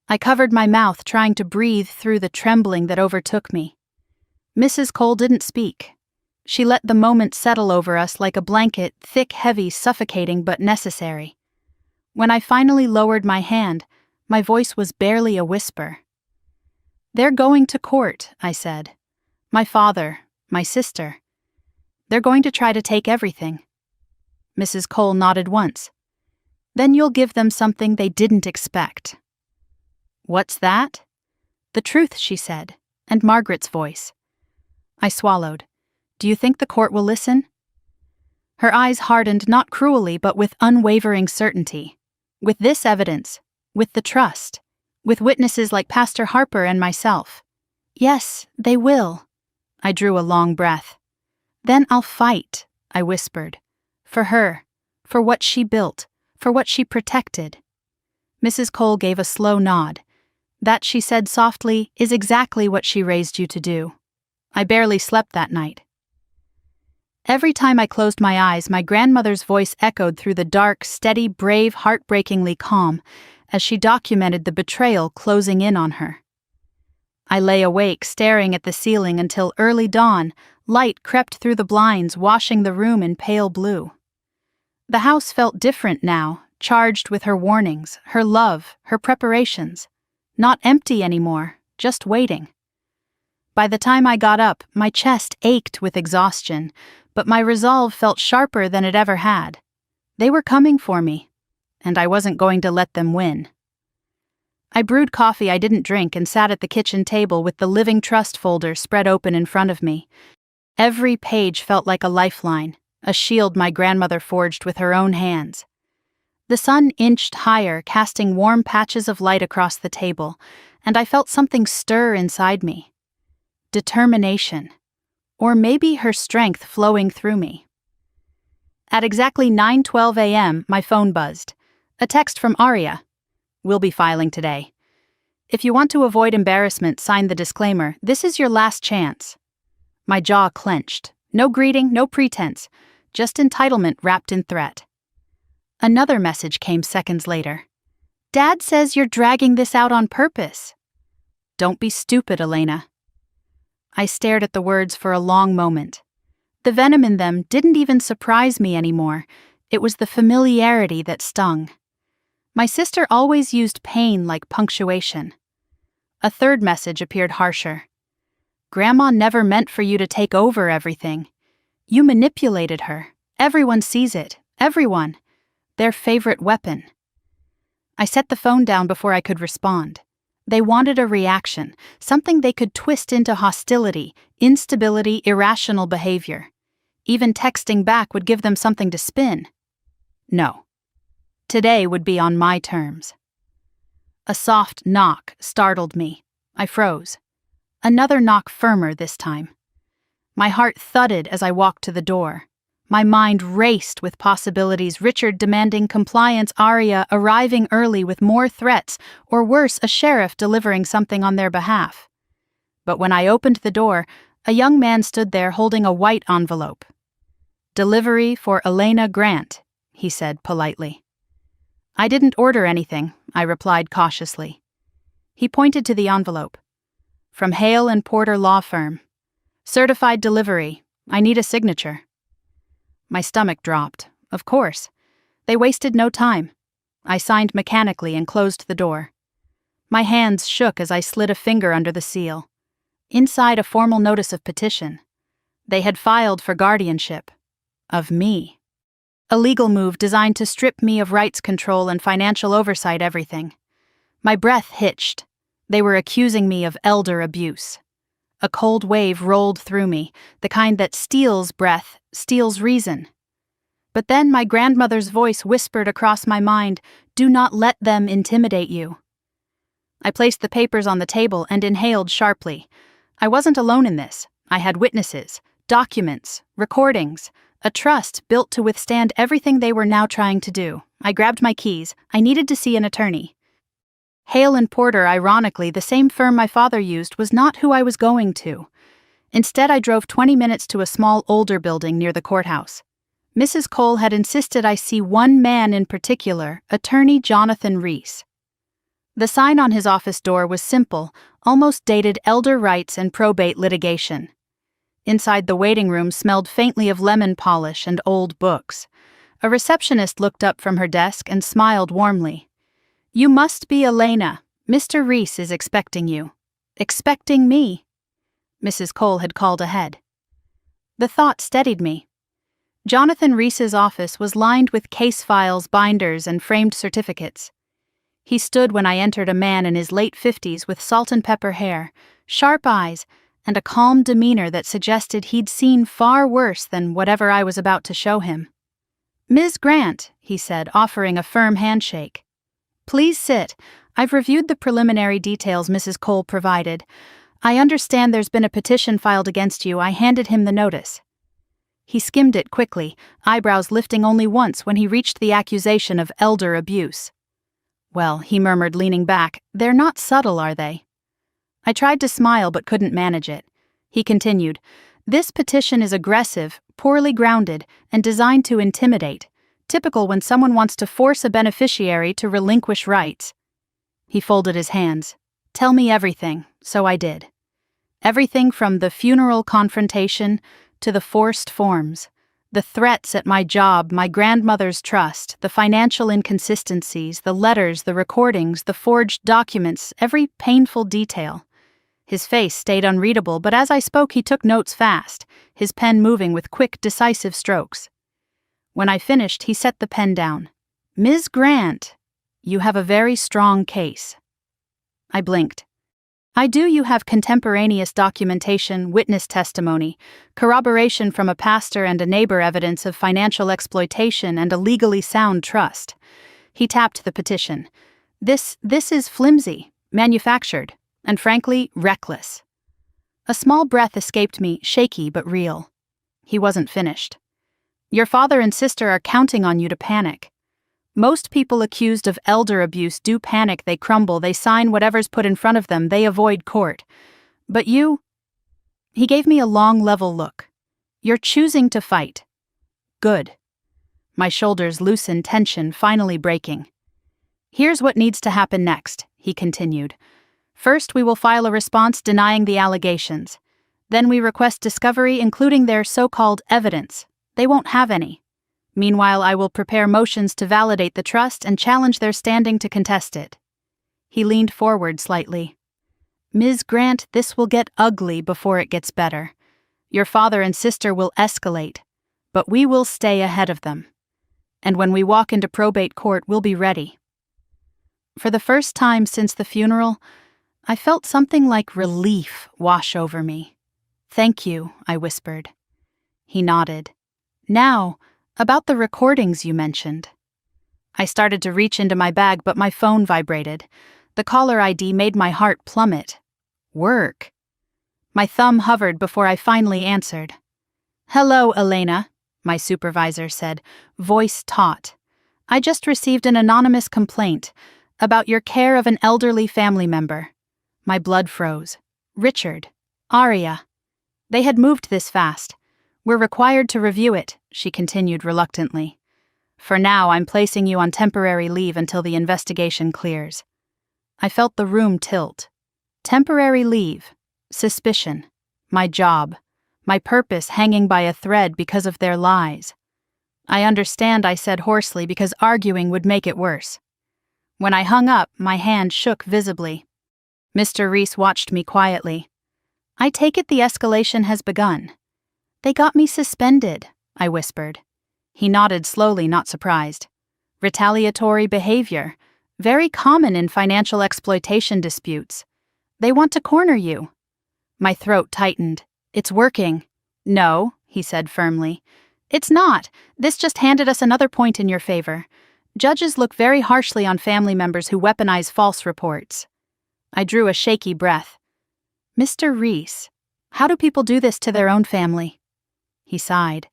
Speaker 1: I covered my mouth, trying to breathe through the trembling that overtook me. Mrs. Cole didn't speak. She let the moment settle over us like a blanket, thick, heavy, suffocating, but necessary. When I finally lowered my hand, my voice was barely a whisper. "They're going to court," I said. "My father, my sister. They're going to try to take everything." Mrs. Cole nodded once. "Then you'll give them something they didn't expect." "What's that?" "The truth," she said, and Margaret's voice. I swallowed. "Do you think the court will listen?" Her eyes hardened, not cruelly, but with unwavering certainty. With this evidence, with the trust, with witnesses like Pastor Harper and myself. "Yes, they will." I drew a long breath. "Then I'll fight," I whispered. "For her, for what she built, for what she protected." Mrs. Cole gave a slow nod. "That," she said softly, "is exactly what she raised you to do." I barely slept that night. Every time I closed my eyes, my grandmother's voice echoed through the dark, steady, brave, heartbreakingly calm, as she documented the betrayal closing in on her. I lay awake, staring at the ceiling until early dawn. Light crept through the blinds, washing the room in pale blue. The house felt different now, charged with her warnings, her love, her preparations. Not empty anymore, just waiting. By the time I got up, my chest ached with exhaustion, but my resolve felt sharper than it ever had. They were coming for me, and I wasn't going to let them win. I brewed coffee I didn't drink and sat at the kitchen table with the Living Trust folder spread open in front of me. Every page felt like a lifeline, a shield my grandmother forged with her own hands. The sun inched higher, casting warm patches of light across the table, and I felt something stir inside me. Determination. Or maybe her strength flowing through me. At exactly 9:12 a.m., my phone buzzed. A text from Aria. We'll be filing today. If you want to avoid embarrassment, sign the disclaimer. This is your last chance." My jaw clenched. No greeting, no pretense. Just entitlement wrapped in threat. Another message came seconds later. "Dad says you're dragging this out on purpose." "Don't be stupid, Elena." I stared at the words for a long moment. The venom in them didn't even surprise me anymore. It was the familiarity that stung. My sister always used pain like punctuation. A third message appeared harsher. "Grandma never meant for you to take over everything. You manipulated her. Everyone sees it. Everyone. Their favorite weapon." I set the phone down before I could respond. They wanted a reaction, something they could twist into hostility, instability, irrational behavior. Even texting back would give them something to spin. No. Today would be on my terms. A soft knock startled me. I froze. Another knock firmer this time. My heart thudded as I walked to the door. My mind raced with possibilities: Richard demanding compliance, Arya arriving early with more threats, or worse, a sheriff delivering something on their behalf. But when I opened the door, a young man stood there holding a white envelope. "Delivery for Elena Grant," he said politely. "I didn't order anything," I replied cautiously. He pointed to the envelope. "From Hale and Porter Law Firm. Certified delivery. I need a signature." My stomach dropped. Of course. They wasted no time. I signed mechanically and closed the door. My hands shook as I slid a finger under the seal. Inside, a formal notice of petition. They had filed for guardianship. Of me. A legal move designed to strip me of rights control and financial oversight, everything. My breath hitched. They were accusing me of elder abuse. A cold wave rolled through me, the kind that steals breath, steals reason. But then my grandmother's voice whispered across my mind, "Do not let them intimidate you." I placed the papers on the table and inhaled sharply. I wasn't alone in this. I had witnesses, documents, recordings, a trust built to withstand everything they were now trying to do. I grabbed my keys. I needed to see an attorney. Hale and Porter, ironically, the same firm my father used, was not who I was going to. Instead, I drove 20 minutes to a small, older building near the courthouse. Mrs. Cole had insisted I see one man in particular, Attorney Jonathan Reese. The sign on his office door was simple, almost dated elder rights and probate litigation. Inside, the waiting room smelled faintly of lemon polish and old books. A receptionist looked up from her desk and smiled warmly. "You must be Elena. Mr. Reese is expecting you." Expecting me? Mrs. Cole had called ahead. The thought steadied me. Jonathan Reese's office was lined with case files, binders, and framed certificates. He stood when I entered, a man in his late 50s with salt and pepper hair, sharp eyes, and a calm demeanor that suggested he'd seen far worse than whatever I was about to show him. "Ms. Grant," he said, offering a firm handshake. "Please sit. I've reviewed the preliminary details Mrs. Cole provided. I understand there's been a petition filed against you." I handed him the notice. He skimmed it quickly, eyebrows lifting only once when he reached the accusation of elder abuse. "Well," he murmured, leaning back, "they're not subtle, are they?" I tried to smile but couldn't manage it. He continued, "This petition is aggressive, poorly grounded, and designed to intimidate, typical when someone wants to force a beneficiary to relinquish rights." He folded his hands. "Tell me everything," so I did. Everything from the funeral confrontation to the forced forms, the threats at my job, my grandmother's trust, the financial inconsistencies, the letters, the recordings, the forged documents, every painful detail. His face stayed unreadable, but as I spoke he took notes fast, his pen moving with quick, decisive strokes. When I finished, he set the pen down. "Ms. Grant, you have a very strong case." I blinked. "I do. You have contemporaneous documentation, witness testimony, corroboration from a pastor and a neighbor, evidence of financial exploitation, and a legally sound trust." He tapped the petition. This is flimsy, manufactured, and frankly, reckless." A small breath escaped me, shaky but real. He wasn't finished. "Your father and sister are counting on you to panic. Most people accused of elder abuse do panic, they crumble, they sign whatever's put in front of them, they avoid court. But you... He gave me a long, level look. You're choosing to fight. Good. My shoulders loosened, tension finally breaking. Here's what needs to happen next, he continued. First, we will file a response denying the allegations. Then we request discovery, including their so-called evidence. They won't have any. Meanwhile, I will prepare motions to validate the trust and challenge their standing to contest it. He leaned forward slightly. Ms. Grant, this will get ugly before it gets better. Your father and sister will escalate, but we will stay ahead of them. And when we walk into probate court, we'll be ready. For the first time since the funeral, I felt something like relief wash over me. Thank you, I whispered. He nodded. Now, about the recordings you mentioned. I started to reach into my bag, but my phone vibrated. The caller ID made my heart plummet. Work. My thumb hovered before I finally answered. Hello, Elena, my supervisor said, voice taut. I just received an anonymous complaint about your care of an elderly family member. My blood froze. Richard. Aria. They had moved this fast. We're required to review it, she continued reluctantly. For now, I'm placing you on temporary leave until the investigation clears. I felt the room tilt. Temporary leave. Suspicion. My job. My purpose hanging by a thread because of their lies. I understand, I said hoarsely, because arguing would make it worse. When I hung up, my hand shook visibly. Mr. Reese watched me quietly. I take it the escalation has begun. They got me suspended, I whispered. He nodded slowly, not surprised. Retaliatory behavior. Very common in financial exploitation disputes. They want to corner you. My throat tightened. It's working. No, he said firmly. It's not. This just handed us another point in your favor. Judges look very harshly on family members who weaponize false reports. I drew a shaky breath. Mr. Reese, how do people do this to their own family? He sighed.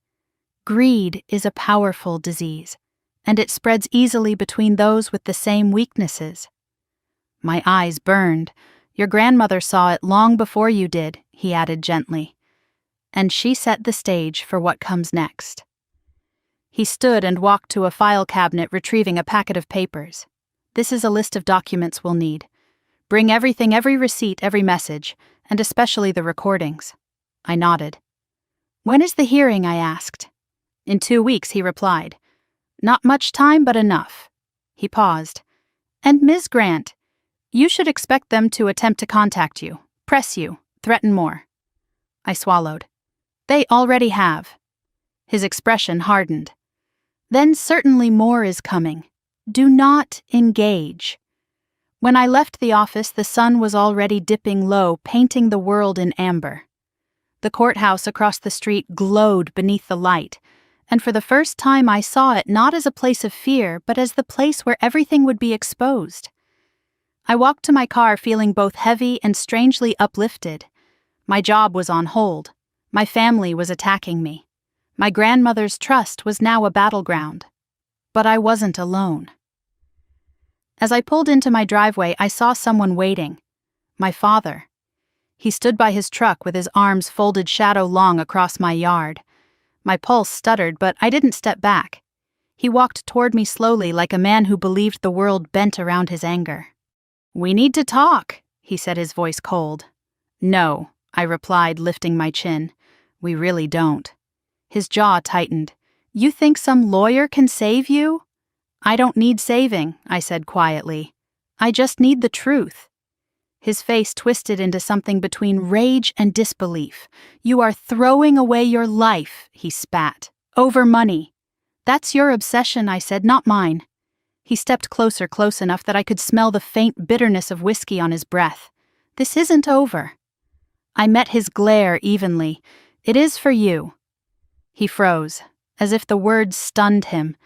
Speaker 1: Greed is a powerful disease, and it spreads easily between those with the same weaknesses. My eyes burned. Your grandmother saw it long before you did, he added gently. And she set the stage for what comes next. He stood and walked to a file cabinet, retrieving a packet of papers. This is a list of documents we'll need. Bring everything, every receipt, every message, and especially the recordings. I nodded. When is the hearing? I asked. In 2 weeks, he replied. Not much time, but enough. He paused. And Ms. Grant, you should expect them to attempt to contact you, press you, threaten more. I swallowed. They already have. His expression hardened. Then certainly more is coming. Do not engage. When I left the office, the sun was already dipping low, painting the world in amber. The courthouse across the street glowed beneath the light, and for the first time I saw it not as a place of fear, but as the place where everything would be exposed. I walked to my car feeling both heavy and strangely uplifted. My job was on hold. My family was attacking me. My grandmother's trust was now a battleground. But I wasn't alone. As I pulled into my driveway, I saw someone waiting. My father. He stood by his truck with his arms folded shadow-long across my yard. My pulse stuttered, but I didn't step back. He walked toward me slowly, like a man who believed the world bent around his anger. We need to talk, he said, his voice cold. No, I replied, lifting my chin. We really don't. His jaw tightened. You think some lawyer can save you? I don't need saving, I said quietly. I just need the truth. His face twisted into something between rage and disbelief. You are throwing away your life, he spat. Over money. That's your obsession, I said, not mine. He stepped closer, close enough that I could smell the faint bitterness of whiskey on his breath. This isn't over. I met his glare evenly. It is for you. He froze, as if the words stunned him.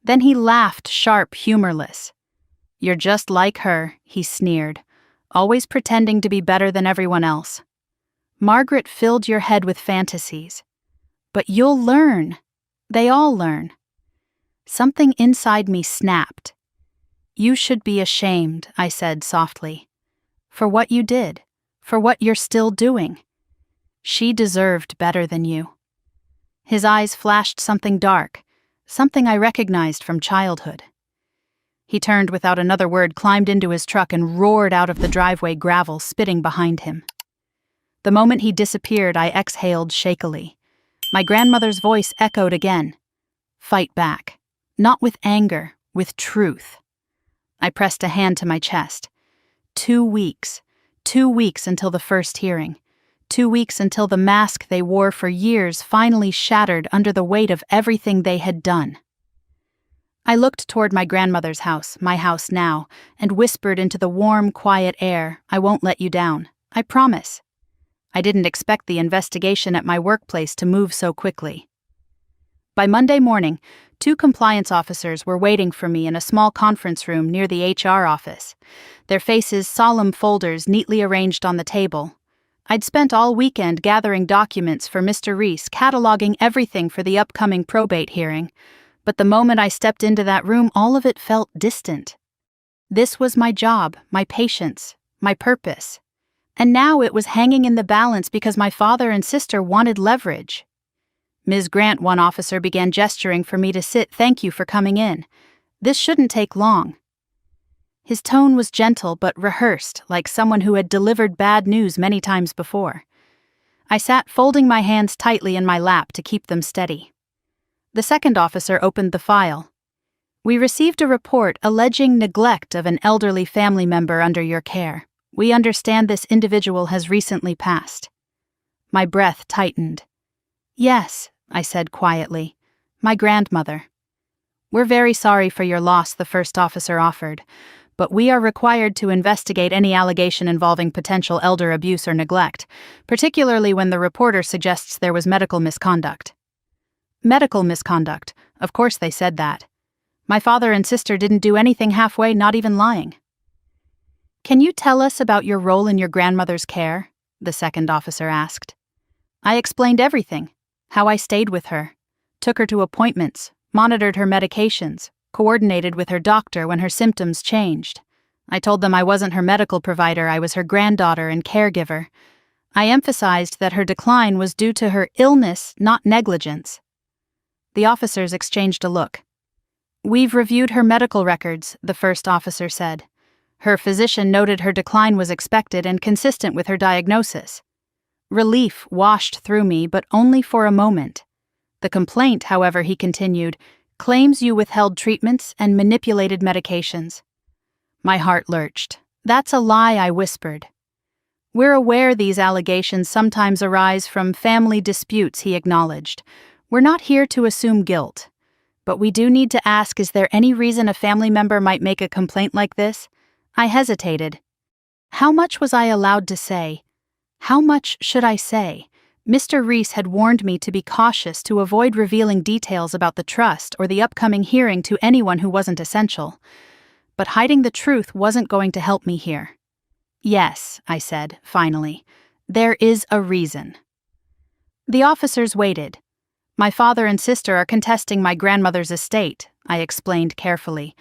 Speaker 1: Then he laughed, sharp, humorless. You're just like her, he sneered, always pretending to be better than everyone else. Margaret filled your head with fantasies. But you'll learn. They all learn. Something inside me snapped. "You should be ashamed," I said softly. "For what you did. For what you're still doing. She deserved better than you." His eyes flashed something dark, something I recognized from childhood. He turned without another word, climbed into his truck, and roared out of the driveway gravel, spitting behind him. The moment he disappeared, I exhaled shakily. My grandmother's voice echoed again. "Fight back. Not with anger, with truth." I pressed a hand to my chest. 2 weeks. 2 weeks until the first hearing. 2 weeks until the mask they wore for years finally shattered under the weight of everything they had done. I looked toward my grandmother's house, my house now, and whispered into the warm, quiet air, "I won't let you down. I promise." I didn't expect the investigation at my workplace to move so quickly. By Monday morning, 2 compliance officers were waiting for me in a small conference room near the HR office, their faces solemn, folders neatly arranged on the table. I'd spent all weekend gathering documents for Mr. Reese, cataloging everything for the upcoming probate hearing, but the moment I stepped into that room, all of it felt distant. This was my job, my patience, my purpose. And now it was hanging in the balance because my father and sister wanted leverage. "Ms. Grant," one officer began gesturing for me to sit. "Thank you for coming in. This shouldn't take long." His tone was gentle but rehearsed, like someone who had delivered bad news many times before. I sat folding my hands tightly in my lap to keep them steady. The second officer opened the file. "We received a report alleging neglect of an elderly family member under your care. We understand this individual has recently passed." My breath tightened. "Yes," I said quietly. "My grandmother." "We're very sorry for your loss," the first officer offered, "but we are required to investigate any allegation involving potential elder abuse or neglect, particularly when the reporter suggests there was medical misconduct." Medical misconduct. Of course they said that. My father and sister didn't do anything halfway, not even lying. "Can you tell us about your role in your grandmother's care?" the second officer asked. I explained everything. How I stayed with her, took her to appointments, monitored her medications, coordinated with her doctor when her symptoms changed. I told them I wasn't her medical provider, I was her granddaughter and caregiver. I emphasized that her decline was due to her illness, not negligence. The officers exchanged a look. "We've reviewed her medical records," the first officer said. "Her physician noted her decline was expected and consistent with her diagnosis." Relief washed through me, but only for a moment. "The complaint, however," he continued, "claims you withheld treatments and manipulated medications." My heart lurched. "That's a lie," I whispered. "We're aware these allegations sometimes arise from family disputes," he acknowledged. "We're not here to assume guilt. But we do need to ask, is there any reason a family member might make a complaint like this?" I hesitated. How much was I allowed to say? How much should I say? Mr. Reese had warned me to be cautious, to avoid revealing details about the trust or the upcoming hearing to anyone who wasn't essential. But hiding the truth wasn't going to help me here. "Yes," I said, finally. "There is a reason." The officers waited. "My father and sister are contesting my grandmother's estate," I explained carefully.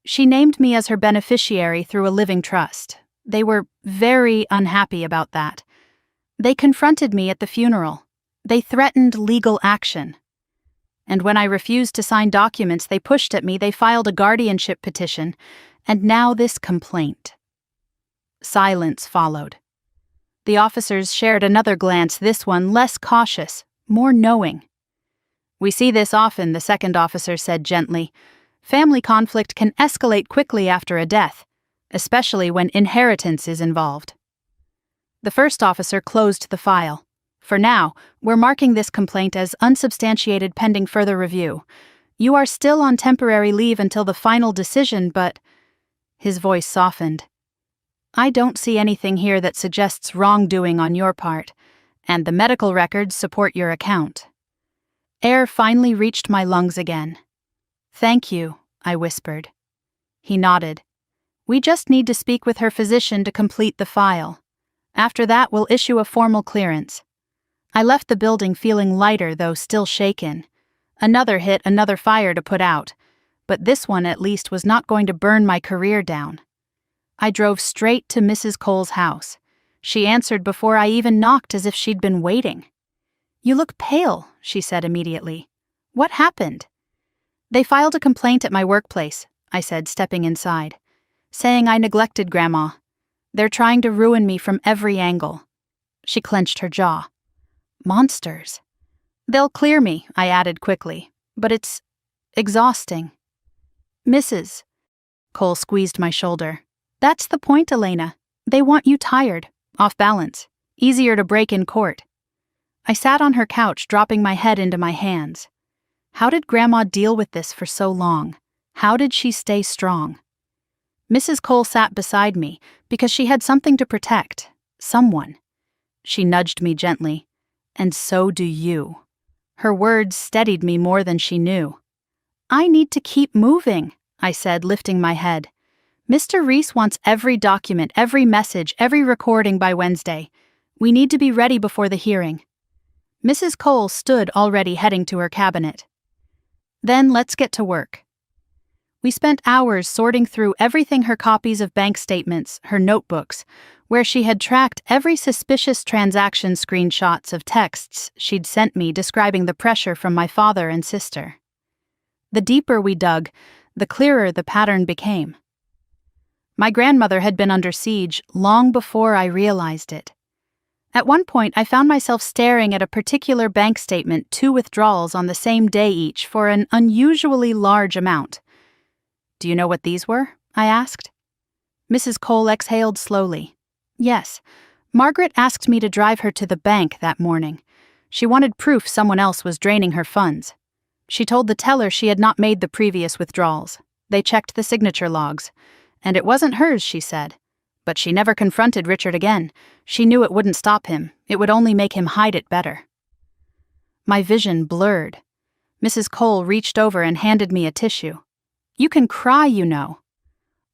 Speaker 1: "She named me as her beneficiary through a living trust. They were very unhappy about that. They confronted me at the funeral. They threatened legal action. And when I refused to sign documents they pushed at me, they filed a guardianship petition, and now this complaint." Silence followed. The officers shared another glance, this one less cautious, more knowing. "We see this often," the second officer said gently. "Family conflict can escalate quickly after a death, especially when inheritance is involved." The first officer closed the file. "For now, we're marking this complaint as unsubstantiated pending further review. You are still on temporary leave until the final decision, but—" His voice softened. "I don't see anything here that suggests wrongdoing on your part, and the medical records support your account." Air finally reached my lungs again. "Thank you," I whispered. He nodded. "We just need to speak with her physician to complete the file. After that, we'll issue a formal clearance." I left the building feeling lighter, though still shaken. Another hit, another fire to put out. but this one at least was not going to burn my career down. I drove straight to Mrs. Cole's house. She answered before I even knocked, as if she'd been waiting. "You look pale," she said immediately. "What happened?" "They filed a complaint at my workplace," I said, stepping inside, "saying I neglected Grandma. They're trying to ruin me from every angle." She clenched her jaw. "Monsters." "They'll clear me," I added quickly, "but it's exhausting." "Mrs." Cole squeezed my shoulder. "That's the point, Elena. They want you tired, off balance, easier to break in court." I sat on her couch, dropping my head into my hands. How did Grandma deal with this for so long? How did she stay strong? Mrs. Cole sat beside me because she had something to protect, someone. She nudged me gently. "And so do you." Her words steadied me more than she knew. "I need to keep moving," I said, lifting my head. "Mr. Reese wants every document, every message, every recording by Wednesday. We need to be ready before the hearing." Mrs. Cole stood already, heading to her cabinet. "Then let's get to work." We spent hours sorting through everything: her copies of bank statements, her notebooks, where she had tracked every suspicious transaction, screenshots of texts she'd sent me describing the pressure from my father and sister. The deeper we dug, the clearer the pattern became. My grandmother had been under siege long before I realized it. At one point, I found myself staring at a particular bank statement, 2 withdrawals on the same day each for an unusually large amount. "Do you know what these were?" I asked. Mrs. Cole exhaled slowly. "Yes, Margaret asked me to drive her to the bank that morning. She wanted proof someone else was draining her funds. She told the teller she had not made the previous withdrawals. They checked the signature logs. And it wasn't hers, she said. But she never confronted Richard again. She knew it wouldn't stop him. It would only make him hide it better." My vision blurred. Mrs. Cole reached over and handed me a tissue. "You can cry, you know."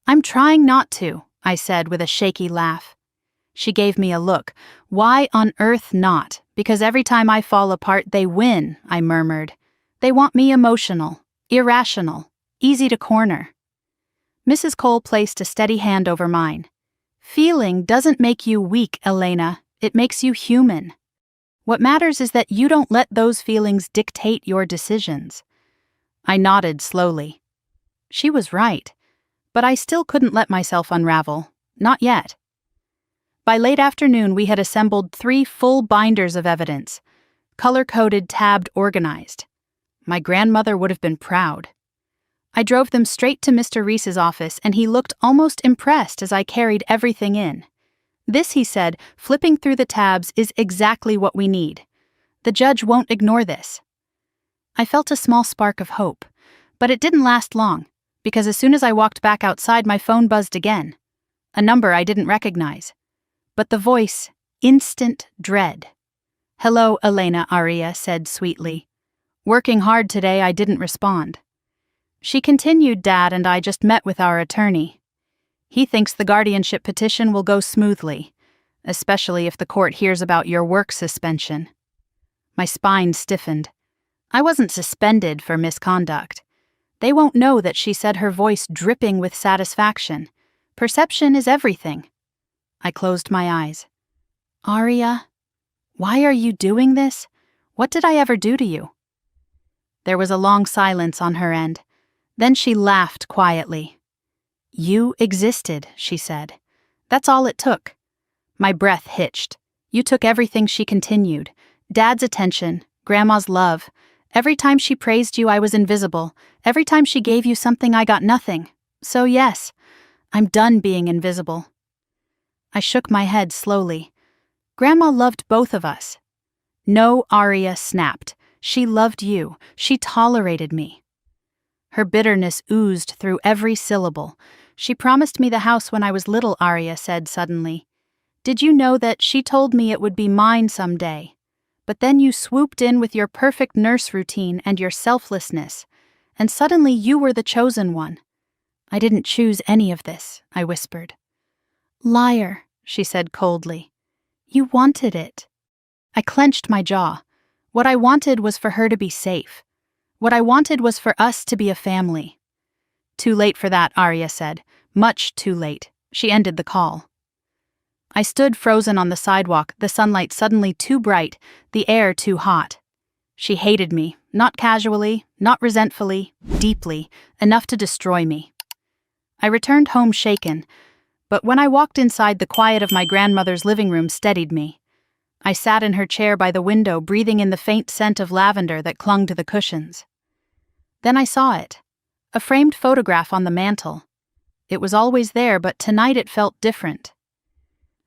Speaker 1: "I'm trying not to," I said with a shaky laugh. She gave me a look. "Why on earth not? Because every time I fall apart, they win," I murmured. "They want me emotional, irrational, easy to corner." Mrs. Cole placed a steady hand over mine. "Feeling doesn't make you weak, Elena. It makes you human. What matters is that you don't let those feelings dictate your decisions." I nodded slowly. She was right, but I still couldn't let myself unravel. Not yet. By late afternoon, we had assembled 3 full binders of evidence, color-coded, tabbed, organized. My grandmother would have been proud. I drove them straight to Mr. Reese's office, and he looked almost impressed as I carried everything in. "This," he said, flipping through the tabs, "is exactly what we need. The judge won't ignore this." I felt a small spark of hope, but it didn't last long, because as soon as I walked back outside, my phone buzzed again. A number I didn't recognize. But the voice, instant dread. "Hello, Elena," Aria said sweetly. "Working hard today, I didn't respond." She continued, "Dad and I just met with our attorney. He thinks the guardianship petition will go smoothly, especially if the court hears about your work suspension." My spine stiffened. I wasn't suspended for misconduct. They won't know that, she said, her voice dripping with satisfaction. "Perception is everything." I closed my eyes. "Aria, why are you doing this? What did I ever do to you?" There was a long silence on her end. Then she laughed quietly. "You existed," she said. "That's all it took." My breath hitched. "You took everything," she continued. "Dad's attention, Grandma's love. Every time she praised you, I was invisible. Every time she gave you something, I got nothing. So yes, I'm done being invisible." I shook my head slowly. "Grandma loved both of us." "No," Aria snapped. "She loved you. She tolerated me." Her bitterness oozed through every syllable. "She promised me the house when I was little," Aria said suddenly. "Did you know that she told me it would be mine someday? But then you swooped in with your perfect nurse routine and your selflessness, and suddenly you were the chosen one." "I didn't choose any of this," I whispered. "Liar," she said coldly. "You wanted it." I clenched my jaw. What I wanted was for her to be safe. What I wanted was for us to be a family. Too late for that, Arya said. Much too late. She ended the call. I stood frozen on the sidewalk, the sunlight suddenly too bright, the air too hot. She hated me, not casually, not resentfully, deeply, enough to destroy me. I returned home shaken, but when I walked inside, the quiet of my grandmother's living room steadied me. I sat in her chair by the window, breathing in the faint scent of lavender that clung to the cushions. Then I saw it. A framed photograph on the mantel. It was always there, but tonight it felt different.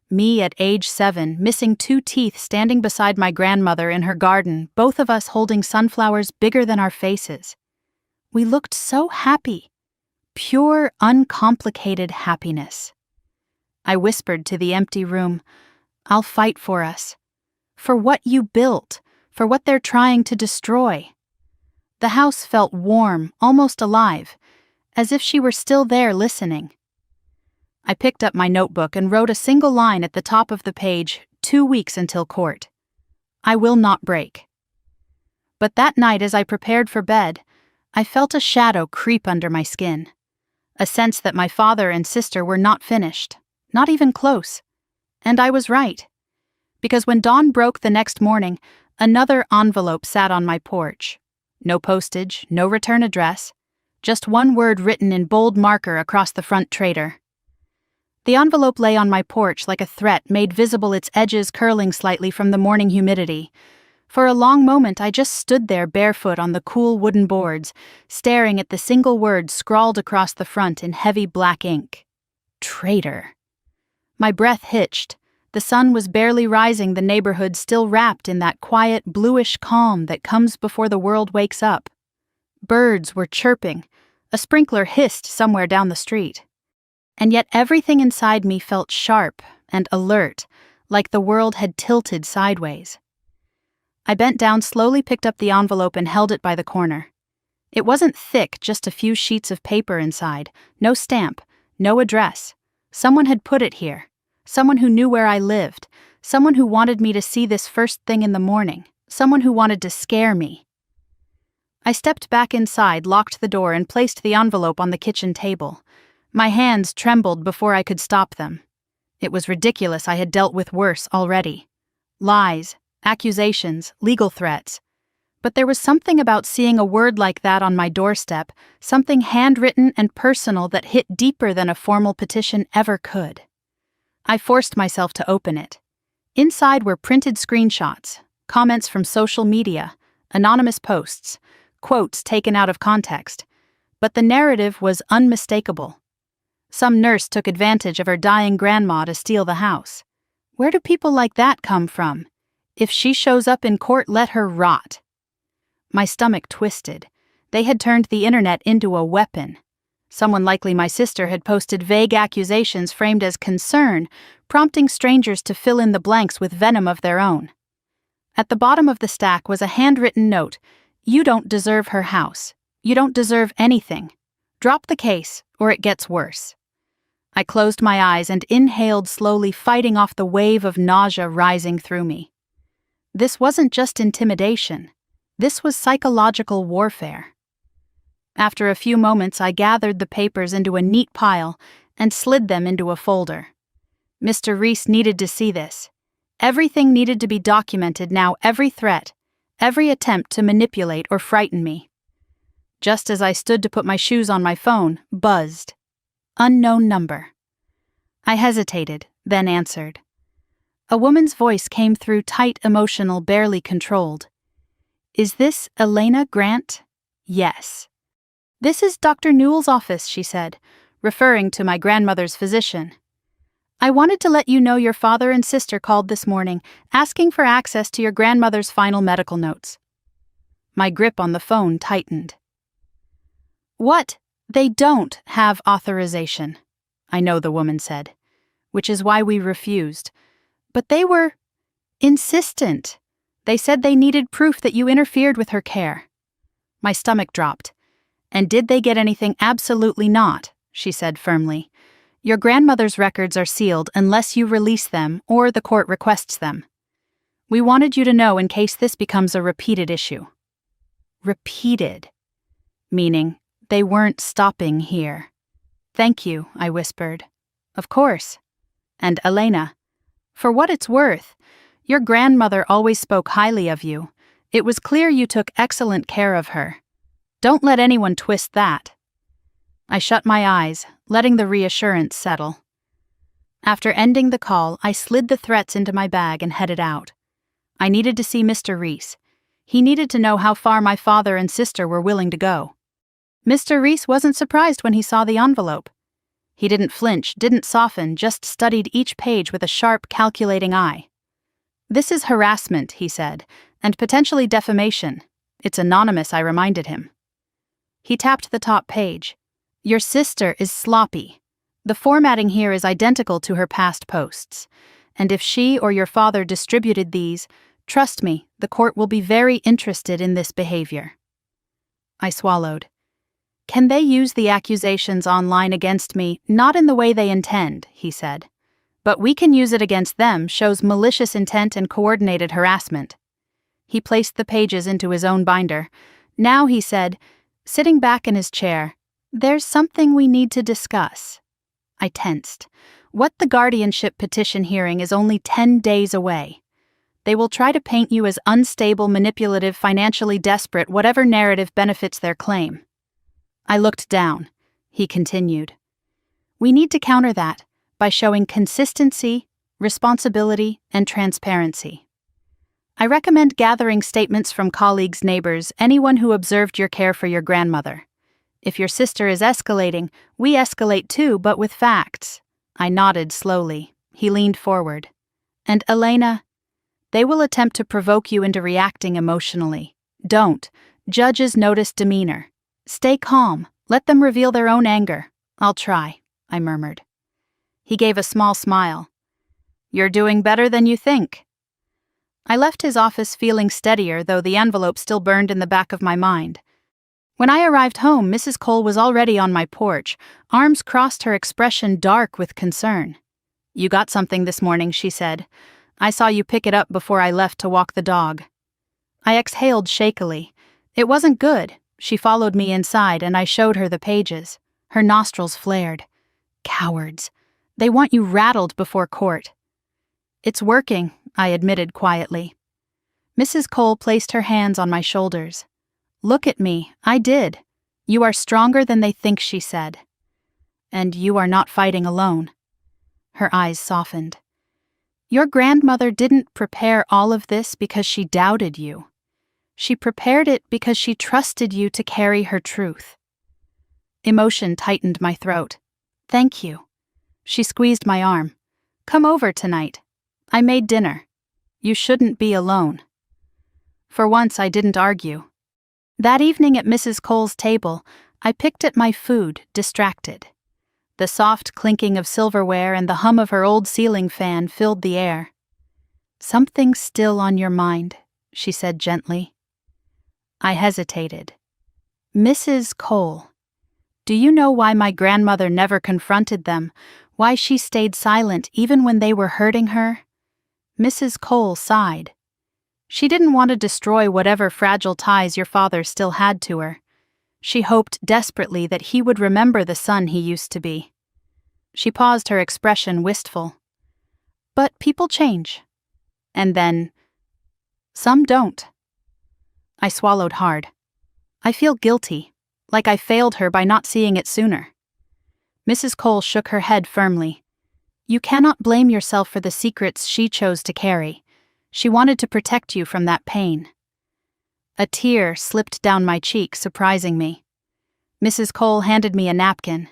Speaker 1: Me at age 7, missing 2 teeth, standing beside my grandmother in her garden, both of us holding sunflowers bigger than our faces. We looked so happy. Pure, uncomplicated happiness. I whispered to the empty room, "I'll fight for us. For what you built, for what they're trying to destroy." The house felt warm, almost alive, as if she were still there listening. I picked up my notebook and wrote a single line at the top of the page, 2 weeks until court. I will not break. But that night, as I prepared for bed, I felt a shadow creep under my skin. A sense that my father and sister were not finished, not even close. And I was right. Because when dawn broke the next morning, another envelope sat on my porch. No postage, no return address, just one word written in bold marker across the front, traitor. The envelope lay on my porch like a threat, made visible, its edges curling slightly from the morning humidity. For a long moment I just stood there barefoot on the cool wooden boards, staring at the single word scrawled across the front in heavy black ink. Traitor. My breath hitched. The sun was barely rising, the neighborhood still wrapped in that quiet, bluish calm that comes before the world wakes up. Birds were chirping. A sprinkler hissed somewhere down the street. And yet everything inside me felt sharp and alert, like the world had tilted sideways. I bent down, slowly picked up the envelope and held it by the corner. It wasn't thick, just a few sheets of paper inside, no stamp, no address. Someone had put it here. Someone who knew where I lived, someone who wanted me to see this first thing in the morning, someone who wanted to scare me. I stepped back inside, locked the door, and placed the envelope on the kitchen table. My hands trembled before I could stop them. It was ridiculous. I had dealt with worse already. Lies, accusations, legal threats. But there was something about seeing a word like that on my doorstep, something handwritten and personal that hit deeper than a formal petition ever could. I forced myself to open it. Inside were printed screenshots, comments from social media, anonymous posts, quotes taken out of context. But the narrative was unmistakable. Some nurse took advantage of her dying grandma to steal the house. Where do people like that come from? If she shows up in court, let her rot. My stomach twisted. They had turned the internet into a weapon. Someone, likely my sister, had posted vague accusations framed as concern, prompting strangers to fill in the blanks with venom of their own. At the bottom of the stack was a handwritten note. "You don't deserve her house. You don't deserve anything. Drop the case, or it gets worse." I closed my eyes and inhaled slowly, fighting off the wave of nausea rising through me. This wasn't just intimidation. This was psychological warfare. After a few moments, I gathered the papers into a neat pile and slid them into a folder. Mr. Reese needed to see this. Everything needed to be documented now, every threat, every attempt to manipulate or frighten me. Just as I stood to put my shoes on, my phone buzzed. Unknown number. I hesitated, then answered. A woman's voice came through, tight, emotional, barely controlled. "Is this Elena Grant?" "Yes." "This is Dr. Newell's office," she said, referring to my grandmother's physician. "I wanted to let you know your father and sister called this morning, asking for access to your grandmother's final medical notes." My grip on the phone tightened. "What? They don't have authorization," I know the woman said, "which is why we refused. But they were insistent. They said they needed proof that you interfered with her care." My stomach dropped. "And did they get anything?" "Absolutely not," she said firmly. "Your grandmother's records are sealed unless you release them or the court requests them. We wanted you to know in case this becomes a repeated issue." Repeated. Meaning, They weren't stopping here. Thank you, I whispered. Of course. And Elena, for what it's worth, your grandmother always spoke highly of you. It was clear you took excellent care of her. Don't let anyone twist that. I shut my eyes, letting the reassurance settle. After ending the call, I slid the threats into my bag and headed out. I needed to see Mr. Reese. He needed to know how far my father and sister were willing to go. Mr. Reese wasn't surprised when he saw the envelope. He didn't flinch, didn't soften, just studied each page with a sharp, calculating eye. This is harassment, he said, and potentially defamation. It's anonymous, I reminded him. He tapped the top page. Your sister is sloppy. The formatting here is identical to her past posts. And if she or your father distributed these, trust me, the court will be very interested in this behavior. I swallowed. Can they use the accusations online against me? Not in the way they intend, he said. But we can use it against them, shows malicious intent and coordinated harassment. He placed the pages into his own binder. Now, he said, sitting back in his chair, there's something we need to discuss. I tensed. What the guardianship petition hearing is only 10 days away. They will try to paint you as unstable, manipulative, financially desperate, whatever narrative benefits their claim. I looked down. He continued. We need to counter that by showing consistency, responsibility, and transparency. I recommend gathering statements from colleagues, neighbors, anyone who observed your care for your grandmother. If your sister is escalating, we escalate too, but with facts. I nodded slowly. He leaned forward. And Elena, they will attempt to provoke you into reacting emotionally. Don't. Judges notice demeanor. Stay calm. Let them reveal their own anger. I'll try, I murmured. He gave a small smile. You're doing better than you think. I left his office feeling steadier, though the envelope still burned in the back of my mind. When I arrived home, Mrs. Cole was already on my porch, arms crossed, her expression dark with concern. You got something this morning, she said. I saw you pick it up before I left to walk the dog. I exhaled shakily. It wasn't good. She followed me inside, and I showed her the pages. Her nostrils flared. Cowards. They want you rattled before court. It's working, I admitted quietly. Mrs. Cole placed her hands on my shoulders. Look at me, I did. You are stronger than they think, she said. And you are not fighting alone. Her eyes softened. Your grandmother didn't prepare all of this because she doubted you. She prepared it because she trusted you to carry her truth. Emotion tightened my throat. Thank you. She squeezed my arm. Come over tonight. I made dinner. You shouldn't be alone. For once, I didn't argue. That evening at Mrs. Cole's table, I picked at my food, distracted. The soft clinking of silverware and the hum of her old ceiling fan filled the air. Something's still on your mind, she said gently. I hesitated. Mrs. Cole, do you know why my grandmother never confronted them? Why she stayed silent even when they were hurting her? Mrs. Cole sighed. She didn't want to destroy whatever fragile ties your father still had to her. She hoped desperately that he would remember the son he used to be. She paused, her expression wistful. But people change. And then, some don't. I swallowed hard. I feel guilty, like I failed her by not seeing it sooner. Mrs. Cole shook her head firmly. You cannot blame yourself for the secrets she chose to carry. She wanted to protect you from that pain. A tear slipped down my cheek, surprising me. Mrs. Cole handed me a napkin.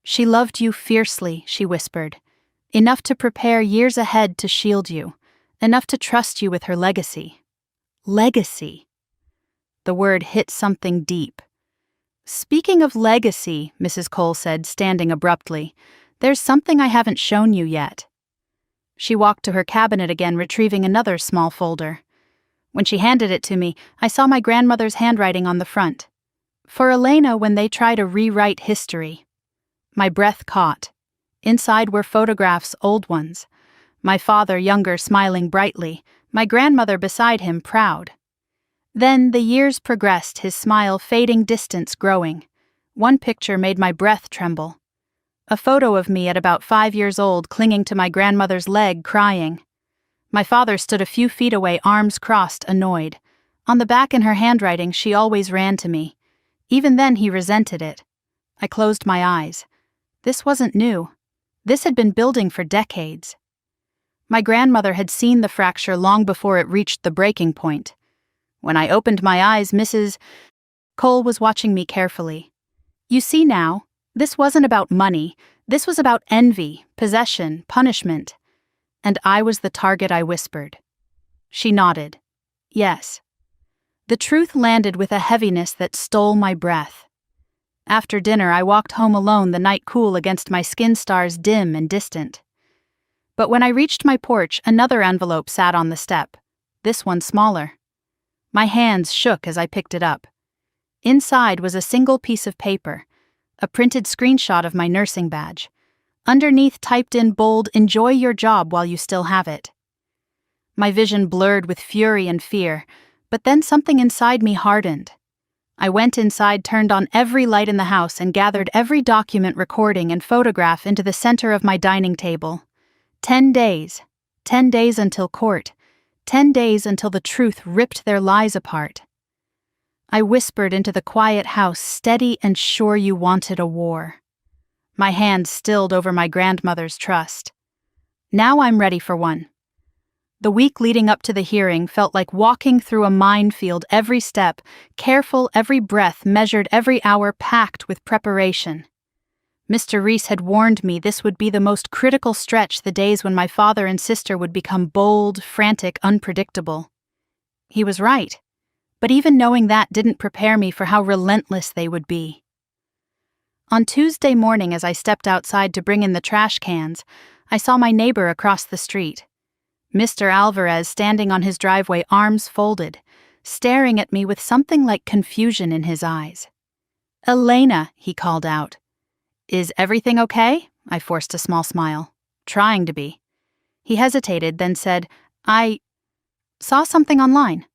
Speaker 1: She loved you fiercely, she whispered. Enough to prepare years ahead to shield you. Enough to trust you with her legacy. Legacy. The word hit something deep. Speaking of legacy, Mrs. Cole said, standing abruptly, there's something I haven't shown you yet. She walked to her cabinet again, retrieving another small folder. When she handed it to me, I saw my grandmother's handwriting on the front. For Elena when they try to rewrite history. My breath caught. Inside were photographs, old ones. My father, younger, smiling brightly. My grandmother beside him, proud. Then the years progressed, his smile fading, distance growing. One picture made my breath tremble. A photo of me at about 5 years old clinging to my grandmother's leg, crying. My father stood a few feet away, arms crossed, annoyed. On the back in her handwriting, she always ran to me. Even then he resented it. I closed my eyes. This wasn't new. This had been building for decades. My grandmother had seen the fracture long before it reached the breaking point. When I opened my eyes, Mrs. Cole was watching me carefully. You see now, this wasn't about money. This was about envy, possession, punishment. And I was the target, I whispered. She nodded. Yes. The truth landed with a heaviness that stole my breath. After dinner, I walked home alone, the night cool against my skin, stars dim and distant. But when I reached my porch, another envelope sat on the step, this one smaller. My hands shook as I picked it up. Inside was a single piece of paper, a printed screenshot of my nursing badge. Underneath, typed in bold, "Enjoy your job while you still have it." My vision blurred with fury and fear, but then something inside me hardened. I went inside, turned on every light in the house, and gathered every document, recording, and photograph into the center of my dining table. 10 days. 10 days until court. 10 days until the truth ripped their lies apart. I whispered into the quiet house, steady and sure you wanted a war. My hand stilled over my grandmother's trust. Now I'm ready for one. The week leading up to the hearing felt like walking through a minefield, every step, careful, every breath, measured, every hour packed with preparation. Mr. Reese had warned me this would be the most critical stretch, the days when my father and sister would become bold, frantic, unpredictable. He was right, but even knowing that didn't prepare me for how relentless they would be. On Tuesday morning, as I stepped outside to bring in the trash cans, I saw my neighbor across the street. Mr. Alvarez standing on his driveway, arms folded, staring at me with something like confusion in his eyes. "Elena," he called out. "Is everything okay?" I forced a small smile. Trying to be. He hesitated, then said, "I saw something online."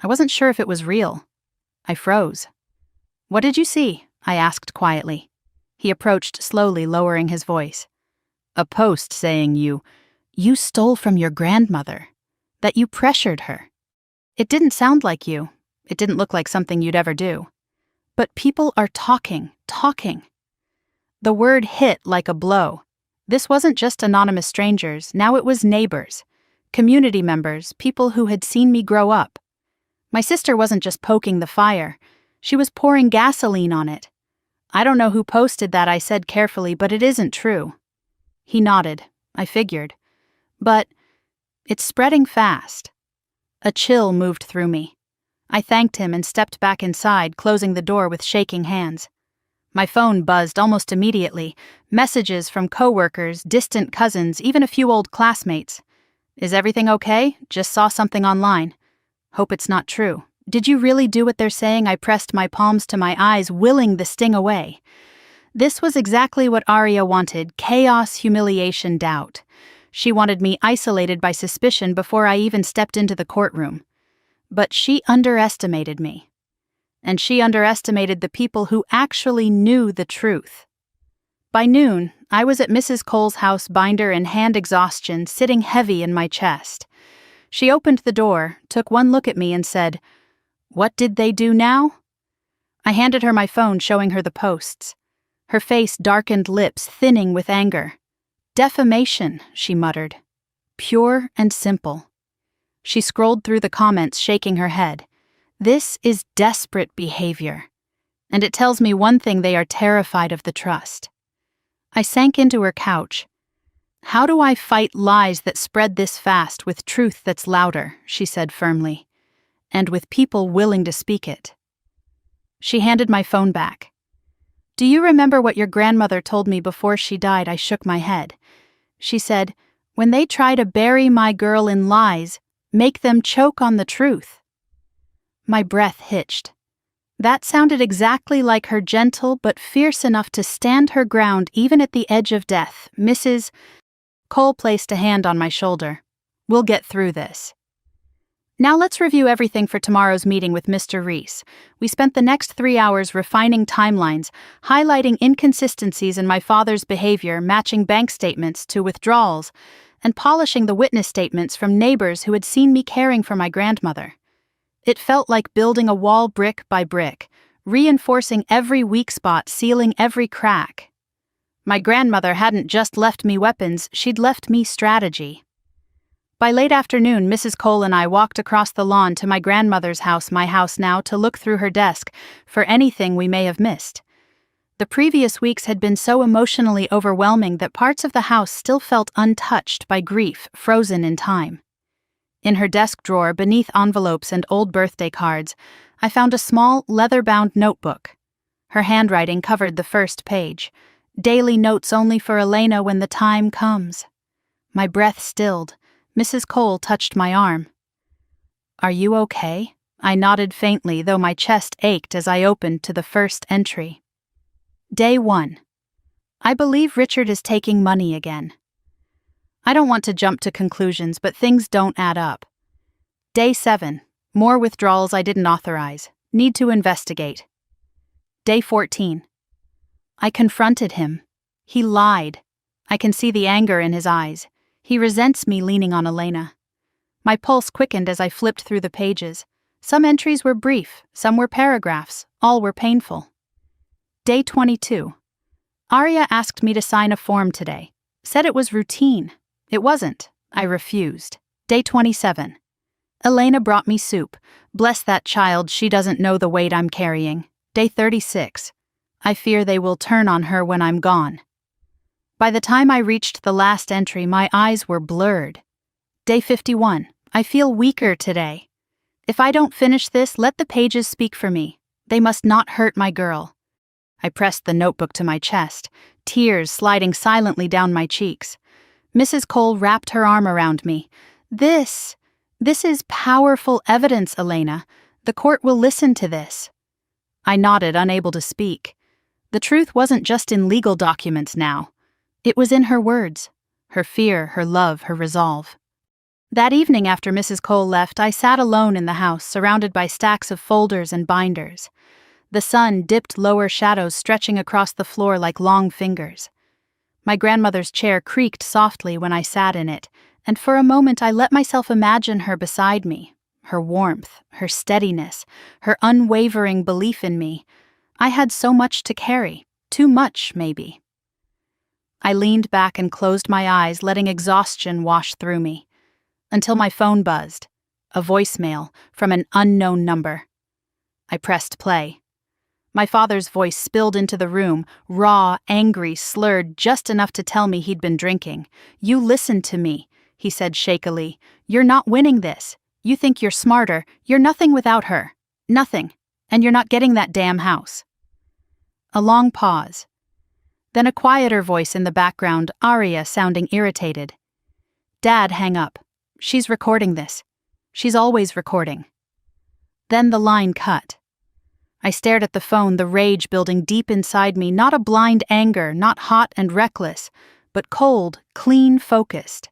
Speaker 1: I wasn't sure if it was real. I froze. "What did you see?" I asked quietly. He approached slowly, lowering his voice. "A post saying you stole from your grandmother, that you pressured her. It didn't sound like you. It didn't look like something you'd ever do. But people are talking. The word hit like a blow. This wasn't just anonymous strangers, now it was neighbors, community members, people who had seen me grow up. My sister wasn't just poking the fire, she was pouring gasoline on it. "I don't know who posted that," I said carefully, "but it isn't true." He nodded. I figured. But it's spreading fast. A chill moved through me. I thanked him and stepped back inside, closing the door with shaking hands. My phone buzzed almost immediately. Messages from coworkers, distant cousins, even a few old classmates. "Is everything okay? Just saw something online. Hope it's not true. Did you really do what they're saying?" I pressed my palms to my eyes, willing the sting away. This was exactly what Aria wanted: chaos, humiliation, doubt. She wanted me isolated by suspicion before I even stepped into the courtroom. But she underestimated me. And she underestimated the people who actually knew the truth. By noon, I was at Mrs. Cole's house, binder in hand, exhaustion sitting heavy in my chest. She opened the door, took one look at me, and said, "What did they do now?" I handed her my phone, showing her the posts. Her face darkened, lips thinning with anger. "Defamation," she muttered. "Pure and simple." She scrolled through the comments, shaking her head. "This is desperate behavior. And it tells me one thing: they are terrified of the trust." I sank into her couch. "How do I fight lies that spread this fast with truth that's louder?" she said firmly. "And with people willing to speak it." She handed my phone back. "Do you remember what your grandmother told me before she died?" I shook my head. She said, "When they try to bury my girl in lies, make them choke on the truth." My breath hitched. That sounded exactly like her, gentle but fierce enough to stand her ground even at the edge of death. Mrs. Cole placed a hand on my shoulder. "We'll get through this." Now let's review everything for tomorrow's meeting with Mr. Reese. We spent the next 3 hours refining timelines, highlighting inconsistencies in my father's behavior, matching bank statements to withdrawals, and polishing the witness statements from neighbors who had seen me caring for my grandmother. It felt like building a wall brick by brick, reinforcing every weak spot, sealing every crack. My grandmother hadn't just left me weapons, she'd left me strategy. By late afternoon, Mrs. Cole and I walked across the lawn to my grandmother's house, my house now, to look through her desk for anything we may have missed. The previous weeks had been so emotionally overwhelming that parts of the house still felt untouched by grief, frozen in time. In her desk drawer, beneath envelopes and old birthday cards, I found a small, leather-bound notebook. Her handwriting covered the first page. Daily notes only for Elena when the time comes. My breath stilled. Mrs. Cole touched my arm. "Are you okay?" I nodded faintly, though my chest ached as I opened to the first entry. Day 1. I believe Richard is taking money again. I don't want to jump to conclusions, but things don't add up. Day 7. More withdrawals I didn't authorize. Need to investigate. Day 14. I confronted him. He lied. I can see the anger in his eyes. He resents me leaning on Elena. My pulse quickened as I flipped through the pages. Some entries were brief, some were paragraphs, all were painful. Day 22. Arya asked me to sign a form today. Said it was routine. It wasn't. I refused. Day 27. Elena brought me soup. Bless that child, she doesn't know the weight I'm carrying. Day 36. I fear they will turn on her when I'm gone. By the time I reached the last entry, my eyes were blurred. Day 51. I feel weaker today. If I don't finish this, let the pages speak for me. They must not hurt my girl. I pressed the notebook to my chest, tears sliding silently down my cheeks. Mrs. Cole wrapped her arm around me. This is powerful evidence, Elena. The court will listen to this." I nodded, unable to speak. The truth wasn't just in legal documents now. It was in her words, her fear, her love, her resolve. That evening after Mrs. Cole left, I sat alone in the house, surrounded by stacks of folders and binders. The sun dipped lower shadows stretching across the floor like long fingers. My grandmother's chair creaked softly when I sat in it, and for a moment I let myself imagine her beside me, her warmth, her steadiness, her unwavering belief in me. I had so much to carry, too much, maybe. I leaned back and closed my eyes, letting exhaustion wash through me, until my phone buzzed, a voicemail from an unknown number. I pressed play. My father's voice spilled into the room, raw, angry, slurred, just enough to tell me he'd been drinking. "You listen to me," he said shakily. "You're not winning this. You think you're smarter. You're nothing without her. Nothing. And you're not getting that damn house." A long pause. Then a quieter voice in the background, Arya sounding irritated. "Dad, hang up. She's recording this. She's always recording." Then the line cut. I stared at the phone, the rage building deep inside me, not a blind anger, not hot and reckless, but cold, clean, focused.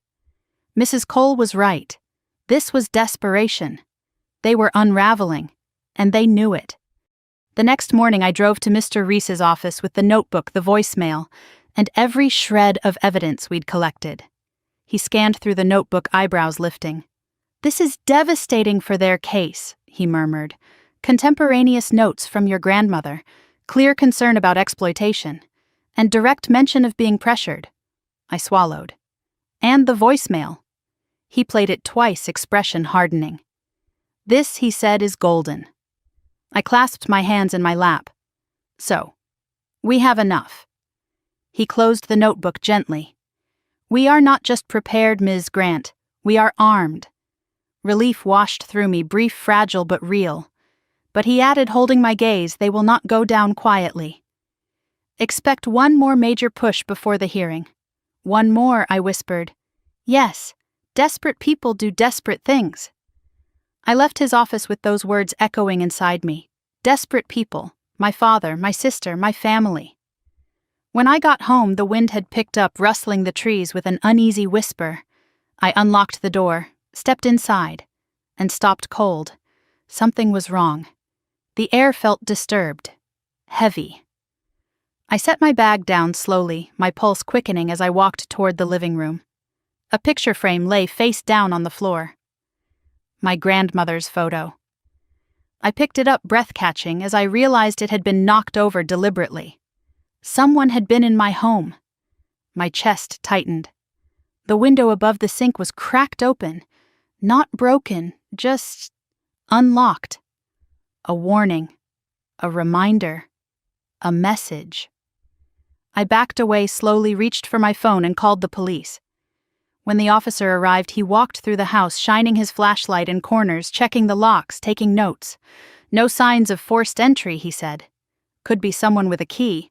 Speaker 1: Mrs. Cole was right. This was desperation. They were unraveling, and they knew it. The next morning I drove to Mr. Reese's office with the notebook, the voicemail, and every shred of evidence we'd collected. He scanned through the notebook, eyebrows lifting. "This is devastating for their case," he murmured. "Contemporaneous notes from your grandmother, clear concern about exploitation, and direct mention of being pressured." I swallowed. "And the voicemail." He played it twice, expression hardening. "This," he said, "is golden." I clasped my hands in my lap. "So, we have enough." He closed the notebook gently. "We are not just prepared, Ms. Grant. We are armed." Relief washed through me, brief, fragile, but real. But he added, holding my gaze, "They will not go down quietly. Expect one more major push before the hearing." "One more," I whispered. "Yes, desperate people do desperate things." I left his office with those words echoing inside me. Desperate people, my father, my sister, my family. When I got home, the wind had picked up, rustling the trees with an uneasy whisper. I unlocked the door, stepped inside. and stopped cold. Something was wrong. The air felt disturbed, heavy. I set my bag down slowly, my pulse quickening as I walked toward the living room. A picture frame lay face down on the floor. My grandmother's photo. I picked it up breath-catching as I realized it had been knocked over deliberately. Someone had been in my home. My chest tightened. The window above the sink was cracked open. Not broken, just unlocked. A warning. A reminder. A message. I backed away slowly, reached for my phone, and called the police. When the officer arrived, he walked through the house, shining his flashlight in corners, checking the locks, taking notes. No signs of forced entry, he said. Could be someone with a key.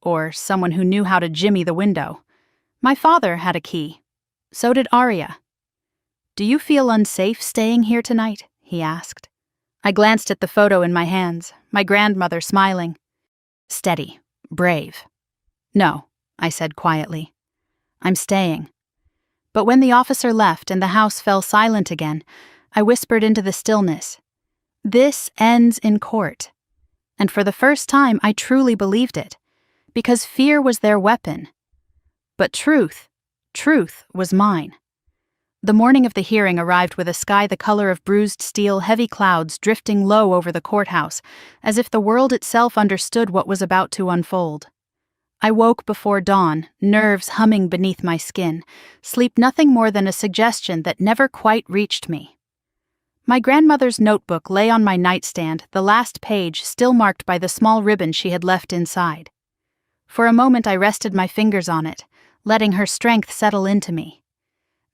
Speaker 1: Or someone who knew how to jimmy the window. My father had a key. So did Arya. "Do you feel unsafe staying here tonight?" he asked. I glanced at the photo in my hands, my grandmother smiling. Steady, brave. "No," I said quietly. "I'm staying." But when the officer left and the house fell silent again, I whispered into the stillness, "This ends in court." And for the first time, I truly believed it, because fear was their weapon. But truth was mine. The morning of the hearing arrived with a sky the color of bruised steel, heavy clouds drifting low over the courthouse, as if the world itself understood what was about to unfold. I woke before dawn, nerves humming beneath my skin, sleep nothing more than a suggestion that never quite reached me. My grandmother's notebook lay on my nightstand, the last page still marked by the small ribbon she had left inside. For a moment I rested my fingers on it, letting her strength settle into me.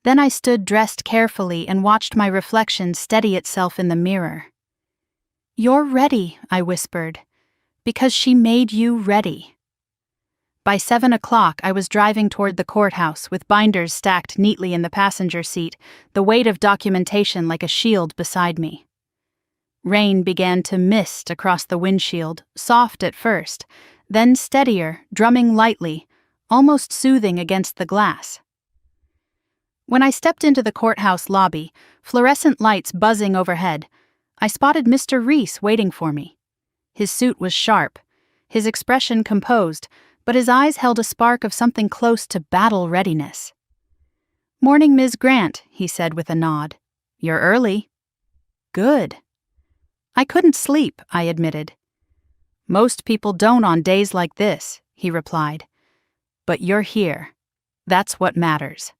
Speaker 1: Then I stood dressed carefully and watched my reflection steady itself in the mirror. "You're ready," I whispered, "because she made you ready." By 7 o'clock, I was driving toward the courthouse with binders stacked neatly in the passenger seat, the weight of documentation like a shield beside me. Rain began to mist across the windshield, soft at first, then steadier, drumming lightly, almost soothing against the glass. When I stepped into the courthouse lobby, fluorescent lights buzzing overhead, I spotted Mr. Reese waiting for me. His suit was sharp, his expression composed, but his eyes held a spark of something close to battle readiness. "Morning, Ms. Grant," he said with a nod. "You're early." "Good." "I couldn't sleep," I admitted. "Most people don't on days like this," he replied. "But you're here. That's what matters."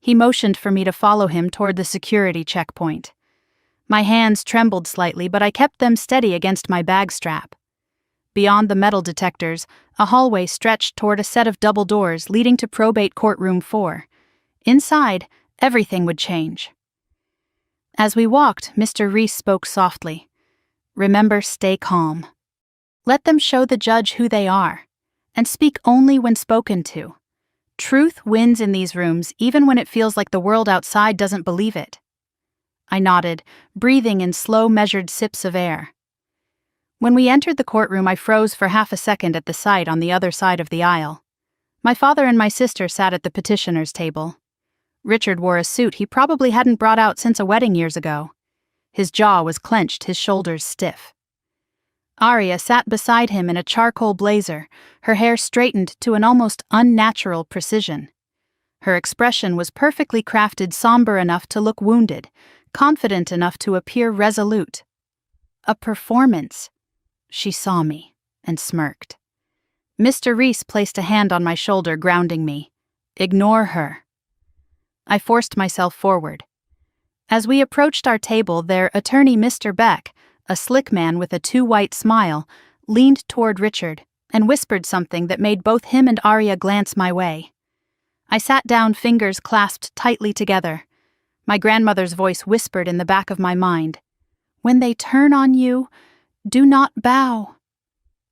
Speaker 1: He motioned for me to follow him toward the security checkpoint. My hands trembled slightly, but I kept them steady against my bag strap. Beyond the metal detectors, a hallway stretched toward a set of double doors leading to probate courtroom 4. Inside, everything would change. As we walked, Mr. Reese spoke softly. "Remember, stay calm. Let them show the judge who they are, and speak only when spoken to. Truth wins in these rooms, even when it feels like the world outside doesn't believe it." I nodded, breathing in slow, measured sips of air. When we entered the courtroom, I froze for half a second at the sight on the other side of the aisle. My father and my sister sat at the petitioner's table. Richard wore a suit he probably hadn't brought out since a wedding years ago. His jaw was clenched, his shoulders stiff. Arya sat beside him in a charcoal blazer, her hair straightened to an almost unnatural precision. Her expression was perfectly crafted, somber enough to look wounded, confident enough to appear resolute. A performance. She saw me and smirked. Mr. Reese placed a hand on my shoulder, grounding me. "Ignore her." I forced myself forward. As we approached our table, their attorney, Mr. Beck, a slick man with a too-white smile, leaned toward Richard and whispered something that made both him and Arya glance my way. I sat down, fingers clasped tightly together. My grandmother's voice whispered in the back of my mind, "When they turn on you, do not bow."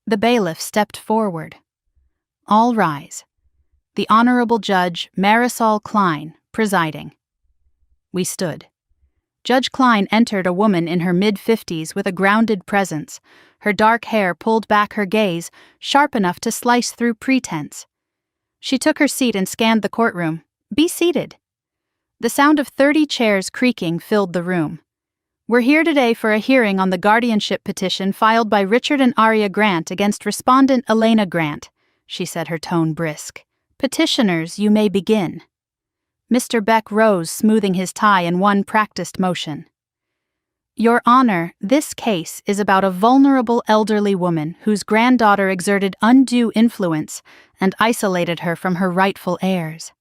Speaker 1: The bailiff stepped forward. "All rise." The Honorable Judge Marisol Klein, presiding. We stood. Judge Klein entered, a woman in her mid-50s with a grounded presence, her dark hair pulled back, her gaze sharp enough to slice through pretense. She took her seat and scanned the courtroom. "Be seated." The sound of 30 chairs creaking filled the room. "We're here today for a hearing on the guardianship petition filed by Richard and Aria Grant against respondent Elena Grant," she said, her tone brisk. "Petitioners, you may begin." Mr. Beck rose, smoothing his tie in one practiced motion. "Your Honor, this case is about a vulnerable elderly woman whose granddaughter exerted undue influence and isolated her from her rightful heirs.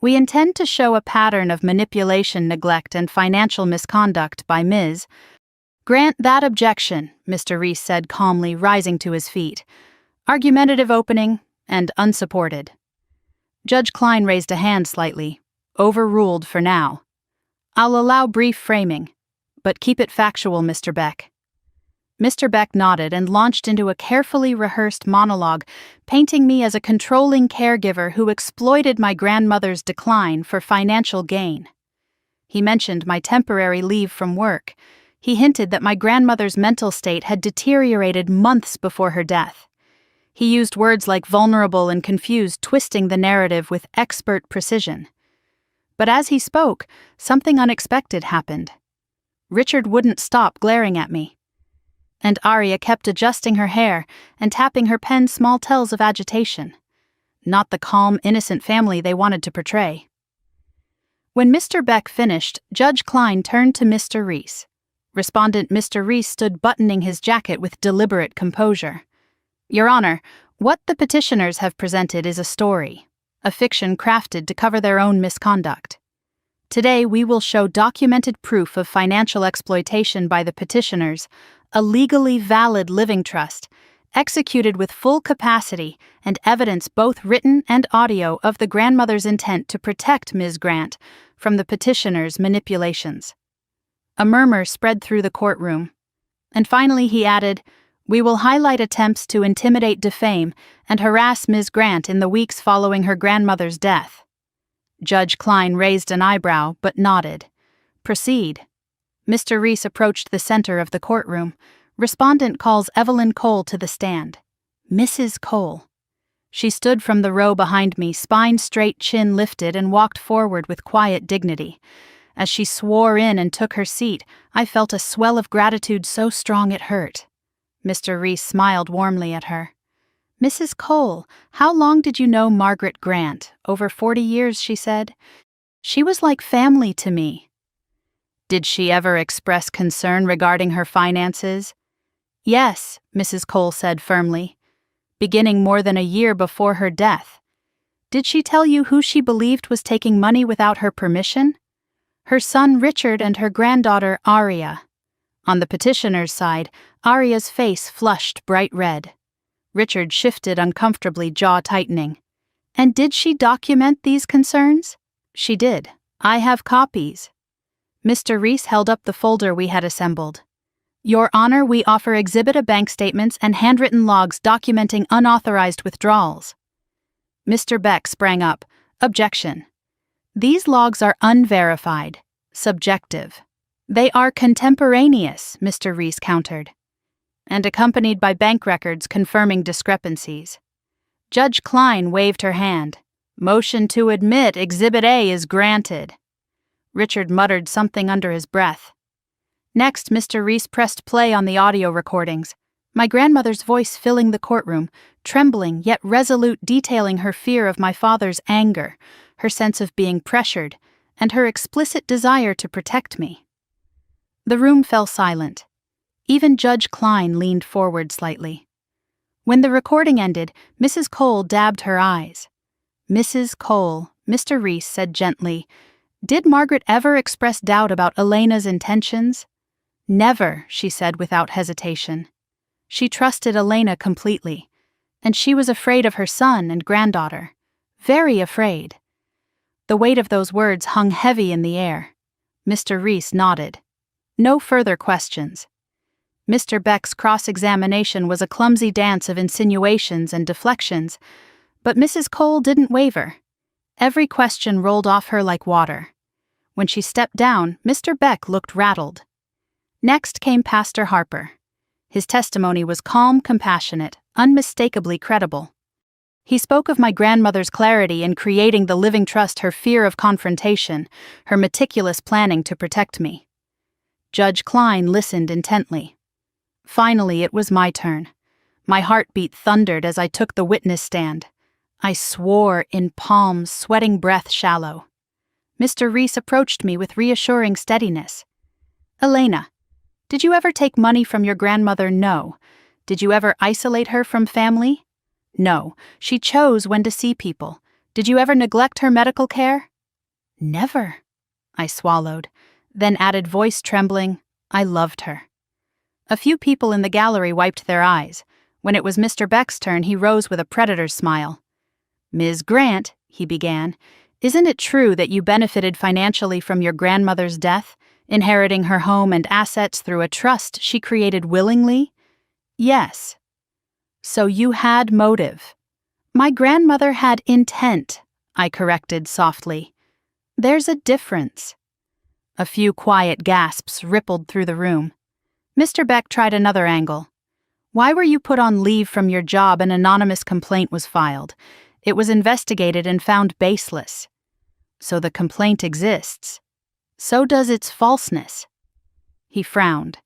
Speaker 1: We intend to show a pattern of manipulation, neglect, and financial misconduct by Ms. Grant that objection," Mr. Reese said calmly, rising to his feet. "Argumentative opening and unsupported." Judge Klein raised a hand slightly. "Overruled for now. I'll allow brief framing, but keep it factual, Mr. Beck." Mr. Beck nodded and launched into a carefully rehearsed monologue, painting me as a controlling caregiver who exploited my grandmother's decline for financial gain. He mentioned my temporary leave from work. He hinted that my grandmother's mental state had deteriorated months before her death. He used words like vulnerable and confused, twisting the narrative with expert precision. But as he spoke, something unexpected happened. Richard wouldn't stop glaring at me, and Aria kept adjusting her hair and tapping her pen small tells of agitation. Not the calm, innocent family they wanted to portray. When Mr. Beck finished, Judge Klein turned to Mr. Reese. Respondent Mr. Reese stood buttoning his jacket with deliberate composure. "Your Honor, what the petitioners have presented is a story, a fiction crafted to cover their own misconduct. Today we will show documented proof of financial exploitation by the petitioners, a legally valid living trust, executed with full capacity and evidence both written and audio of the grandmother's intent to protect Ms. Grant from the petitioner's manipulations." A murmur spread through the courtroom, and finally he added, "We will highlight attempts to intimidate, defame, and harass Ms. Grant in the weeks following her grandmother's death." Judge Klein raised an eyebrow but nodded. "Proceed." Mr. Reese approached the center of the courtroom. Respondent calls Evelyn Cole to the stand. "Mrs. Cole." She stood from the row behind me, spine straight, chin lifted, and walked forward with quiet dignity. As she swore in and took her seat, I felt a swell of gratitude so strong it hurt. Mr. Reese smiled warmly at her. "Mrs. Cole, how long did you know Margaret Grant?" "Over 40 years, she said. "She was like family to me." "Did she ever express concern regarding her finances?" "Yes," Mrs. Cole said firmly. "Beginning more than a year before her death." "Did she tell you who she believed was taking money without her permission?" "Her son Richard and her granddaughter Aria." On the petitioner's side, Aria's face flushed bright red. Richard shifted uncomfortably, jaw tightening. "And did she document these concerns?" "She did. I have copies." Mr. Reese held up the folder we had assembled. "Your Honor, we offer exhibit A bank statements and handwritten logs documenting unauthorized withdrawals." Mr. Beck sprang up. "Objection. These logs are unverified, subjective." "They are contemporaneous," Mr. Reese countered, "and accompanied by bank records confirming discrepancies." Judge Klein waved her hand. "Motion to admit Exhibit A is granted." Richard muttered something under his breath. Next, Mr. Reese pressed play on the audio recordings, my grandmother's voice filling the courtroom, trembling yet resolute, detailing her fear of my father's anger, her sense of being pressured, and her explicit desire to protect me. The room fell silent. Even Judge Klein leaned forward slightly. When the recording ended, Mrs. Cole dabbed her eyes. "Mrs. Cole," Mr. Reese said gently, "did Margaret ever express doubt about Elena's intentions?" "Never," she said without hesitation. She trusted Elena completely, and she was afraid of her son and granddaughter. Very afraid. The weight of those words hung heavy in the air. Mr. Reese nodded. No further questions. Mr. Beck's cross-examination was a clumsy dance of insinuations and deflections, but Mrs. Cole didn't waver. Every question rolled off her like water. When she stepped down, Mr. Beck looked rattled. Next came Pastor Harper. His testimony was calm, compassionate, unmistakably credible. He spoke of my grandmother's clarity in creating the living trust, her fear of confrontation, her meticulous planning to protect me. Judge Klein listened intently. Finally, it was my turn. My heartbeat thundered as I took the witness stand. I swore in palms, sweating breath shallow. Mr. Reese approached me with reassuring steadiness. Elena, did you ever take money from your grandmother? No. Did you ever isolate her from family? No. She chose when to see people. Did you ever neglect her medical care? Never. I swallowed, then added, voice trembling, I loved her. A few people in the gallery wiped their eyes. When it was Mr. Beck's turn, he rose with a predator's smile. Ms. Grant, he began, isn't it true that you benefited financially from your grandmother's death, inheriting her home and assets through a trust she created willingly? Yes. So you had motive. My grandmother had intent, I corrected softly. There's a difference. A few quiet gasps rippled through the room. Mr. Beck tried another angle. Why were you put on leave from your job? An anonymous complaint was filed. It was investigated and found baseless. So the complaint exists. So does its falseness. He frowned.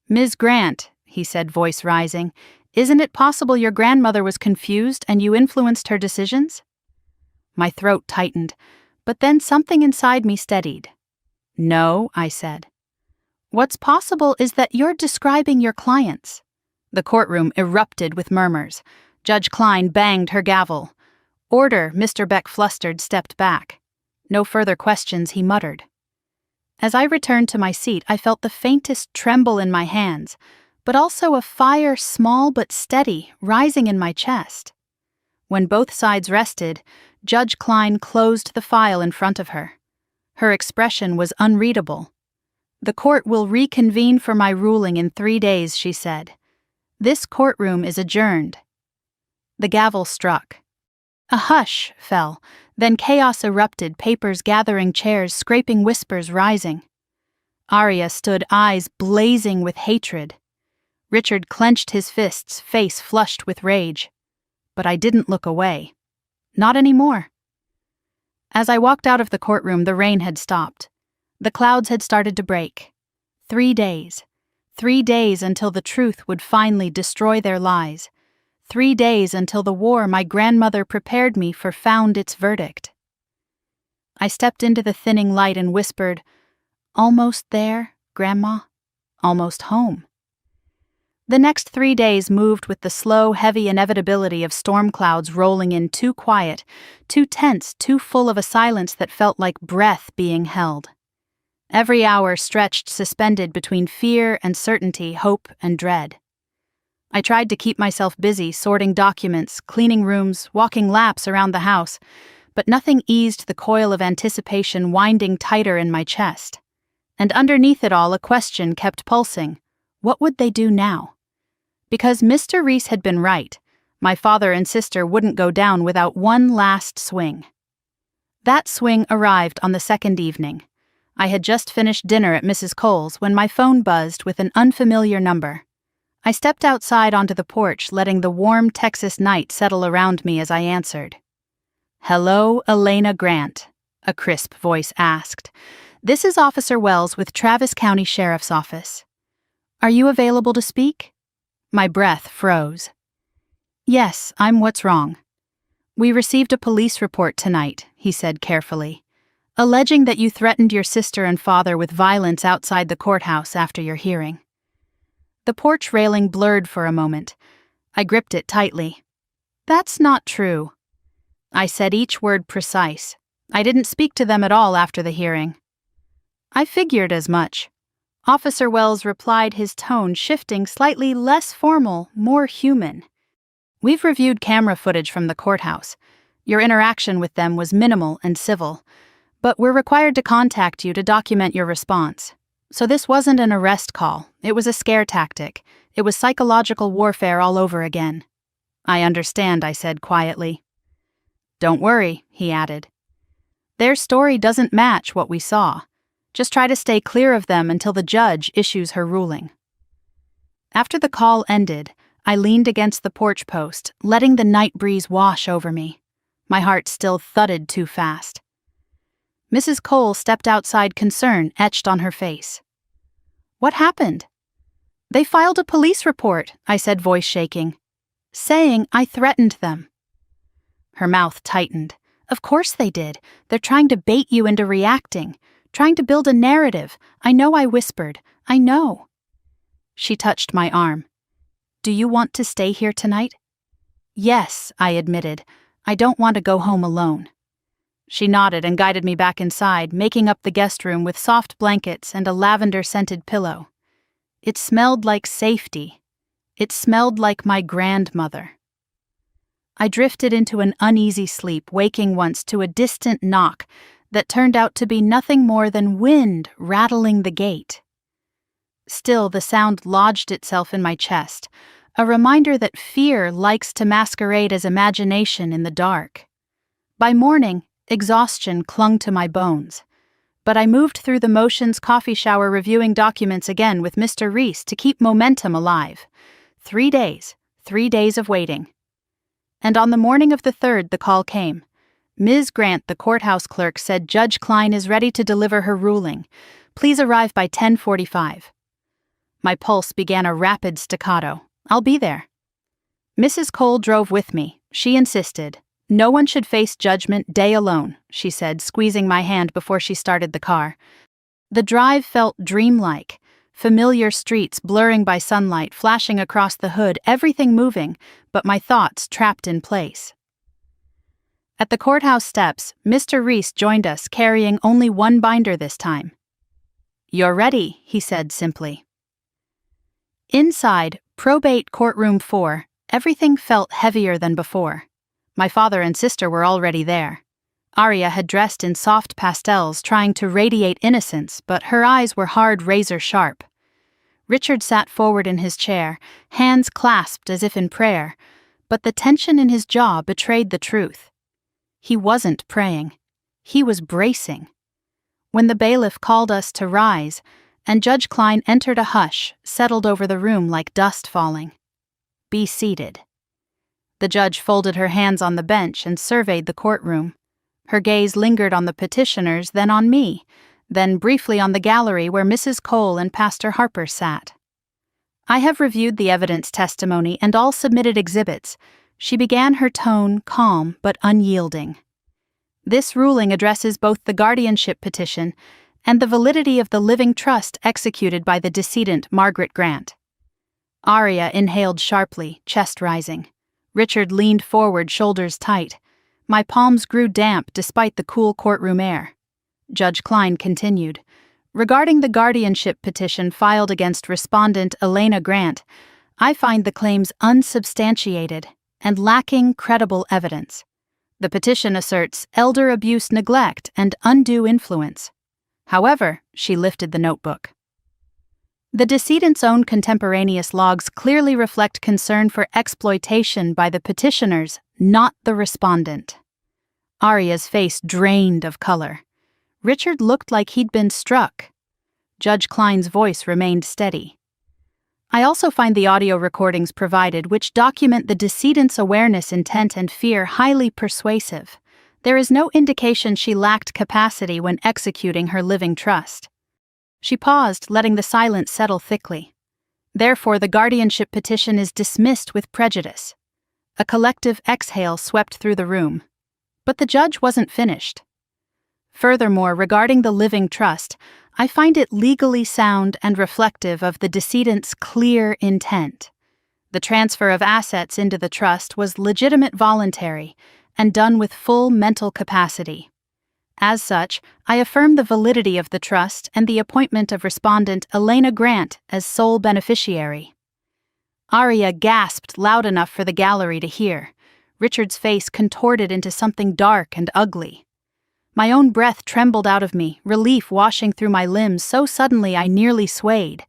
Speaker 1: Ms. Grant, he said, voice rising, isn't it possible your grandmother was confused and you influenced her decisions? My throat tightened, but then something inside me steadied. No, I said. What's possible is that you're describing your clients. The courtroom erupted with murmurs. Judge Klein banged her gavel. Order, Mr. Beck, flustered, stepped back. No further questions, he muttered. As I returned to my seat, I felt the faintest tremble in my hands, but also a fire, small but steady, rising in my chest. When both sides rested, Judge Klein closed the file in front of her. Her expression was unreadable. The court will reconvene for my ruling in 3 days, she said. This courtroom is adjourned. The gavel struck. A hush fell, then chaos erupted, papers gathering, chairs scraping, whispers rising. Arya stood, eyes blazing with hatred. Richard clenched his fists, face flushed with rage. But I didn't look away. Not anymore. As I walked out of the courtroom, the rain had stopped. The clouds had started to break. 3 days. 3 days until the truth would finally destroy their lies. 3 days until the war my grandmother prepared me for found its verdict. I stepped into the thinning light and whispered, Almost there, Grandma. Almost home. The next 3 days moved with the slow, heavy inevitability of storm clouds rolling in, too quiet, too tense, too full of a silence that felt like breath being held. Every hour stretched suspended between fear and certainty, hope and dread. I tried to keep myself busy, sorting documents, cleaning rooms, walking laps around the house, but nothing eased the coil of anticipation winding tighter in my chest. And underneath it all, a question kept pulsing. What would they do now? Because Mr. Reese had been right, my father and sister wouldn't go down without one last swing. That swing arrived on the second evening. I had just finished dinner at Mrs. Cole's when my phone buzzed with an unfamiliar number. I stepped outside onto the porch, letting the warm Texas night settle around me as I answered. Hello, Elena Grant, a crisp voice asked. This is Officer Wells with Travis County Sheriff's Office. Are you available to speak? My breath froze. Yes, I'm what's wrong. We received a police report tonight, he said carefully, alleging that you threatened your sister and father with violence outside the courthouse after your hearing. The porch railing blurred for a moment. I gripped it tightly. That's not true. I said each word precise. I didn't speak to them at all after the hearing. I figured as much. Officer Wells replied, his tone shifting, slightly less formal, more human. We've reviewed camera footage from the courthouse. Your interaction with them was minimal and civil, but we're required to contact you to document your response. So this wasn't an arrest call. It was a scare tactic. It was psychological warfare all over again. I understand, I said quietly. Don't worry, he added. Their story doesn't match what we saw. Just try to stay clear of them until the judge issues her ruling. After the call ended, I leaned against the porch post, letting the night breeze wash over me. My heart still thudded too fast. Mrs. Cole stepped outside, concern etched on her face. "What happened?" "They filed a police report," I said, voice shaking, "saying I threatened them." Her mouth tightened. "Of course they did. They're trying to bait you into reacting, trying to build a narrative. I know," I whispered. "I know." She touched my arm. "Do you want to stay here tonight?" "Yes," I admitted. "I don't want to go home alone." She nodded and guided me back inside, making up the guest room with soft blankets and a lavender-scented pillow. It smelled like safety. It smelled like my grandmother. I drifted into an uneasy sleep, waking once to a distant knock that turned out to be nothing more than wind rattling the gate. Still, the sound lodged itself in my chest, a reminder that fear likes to masquerade as imagination in the dark. By morning, exhaustion clung to my bones, but I moved through the motions, coffee shower, reviewing documents again with Mr. Reese to keep momentum alive. 3 days of waiting. And on the morning of the 3rd, the call came. Ms. Grant, the courthouse clerk, said Judge Klein is ready to deliver her ruling. Please arrive by 10:45. My pulse began a rapid staccato. I'll be there. Mrs. Cole drove with me. She insisted. No one should face judgment day alone, she said, squeezing my hand before she started the car. The drive felt dreamlike. Familiar streets blurring by sunlight, flashing across the hood, everything moving, but my thoughts trapped in place. At the courthouse steps, Mr. Reese joined us, carrying only one binder this time. "You're ready," he said simply. Inside, probate courtroom 4, everything felt heavier than before. My father and sister were already there. Arya had dressed in soft pastels, trying to radiate innocence, but her eyes were hard, razor-sharp. Richard sat forward in his chair, hands clasped as if in prayer, but the tension in his jaw betrayed the truth. He wasn't praying. He was bracing. When the bailiff called us to rise, and Judge Klein entered, a hush settled over the room like dust falling. "Be seated." The judge folded her hands on the bench and surveyed the courtroom. Her gaze lingered on the petitioners, then on me, then briefly on the gallery where Mrs. Cole and Pastor Harper sat. "I have reviewed the evidence testimony and all submitted exhibits," she began, her tone calm but unyielding. "This ruling addresses both the guardianship petition and the validity of the living trust executed by the decedent Margaret Grant." Arya inhaled sharply, chest rising. Richard leaned forward, shoulders tight. My palms grew damp despite the cool courtroom air. Judge Klein continued. "Regarding the guardianship petition filed against respondent Elena Grant, I find the claims unsubstantiated and lacking credible evidence. The petition asserts elder abuse, neglect, and undue influence. However," she lifted the notebook, "the decedent's own contemporaneous logs clearly reflect concern for exploitation by the petitioners, not the respondent." Arya's face drained of color. Richard looked like he'd been struck. Judge Klein's voice remained steady. "I also find the audio recordings provided, which document the decedent's awareness, intent, and fear, highly persuasive. There is no indication she lacked capacity when executing her living trust." She paused, letting the silence settle thickly. "Therefore, the guardianship petition is dismissed with prejudice." A collective exhale swept through the room. But the judge wasn't finished. "Furthermore, regarding the living trust, I find it legally sound and reflective of the decedent's clear intent. The transfer of assets into the trust was legitimate, voluntary, and done with full mental capacity. As such, I affirm the validity of the trust and the appointment of respondent Elena Grant as sole beneficiary." Arya gasped loud enough for the gallery to hear. Richard's face contorted into something dark and ugly. My own breath trembled out of me, relief washing through my limbs so suddenly I nearly swayed.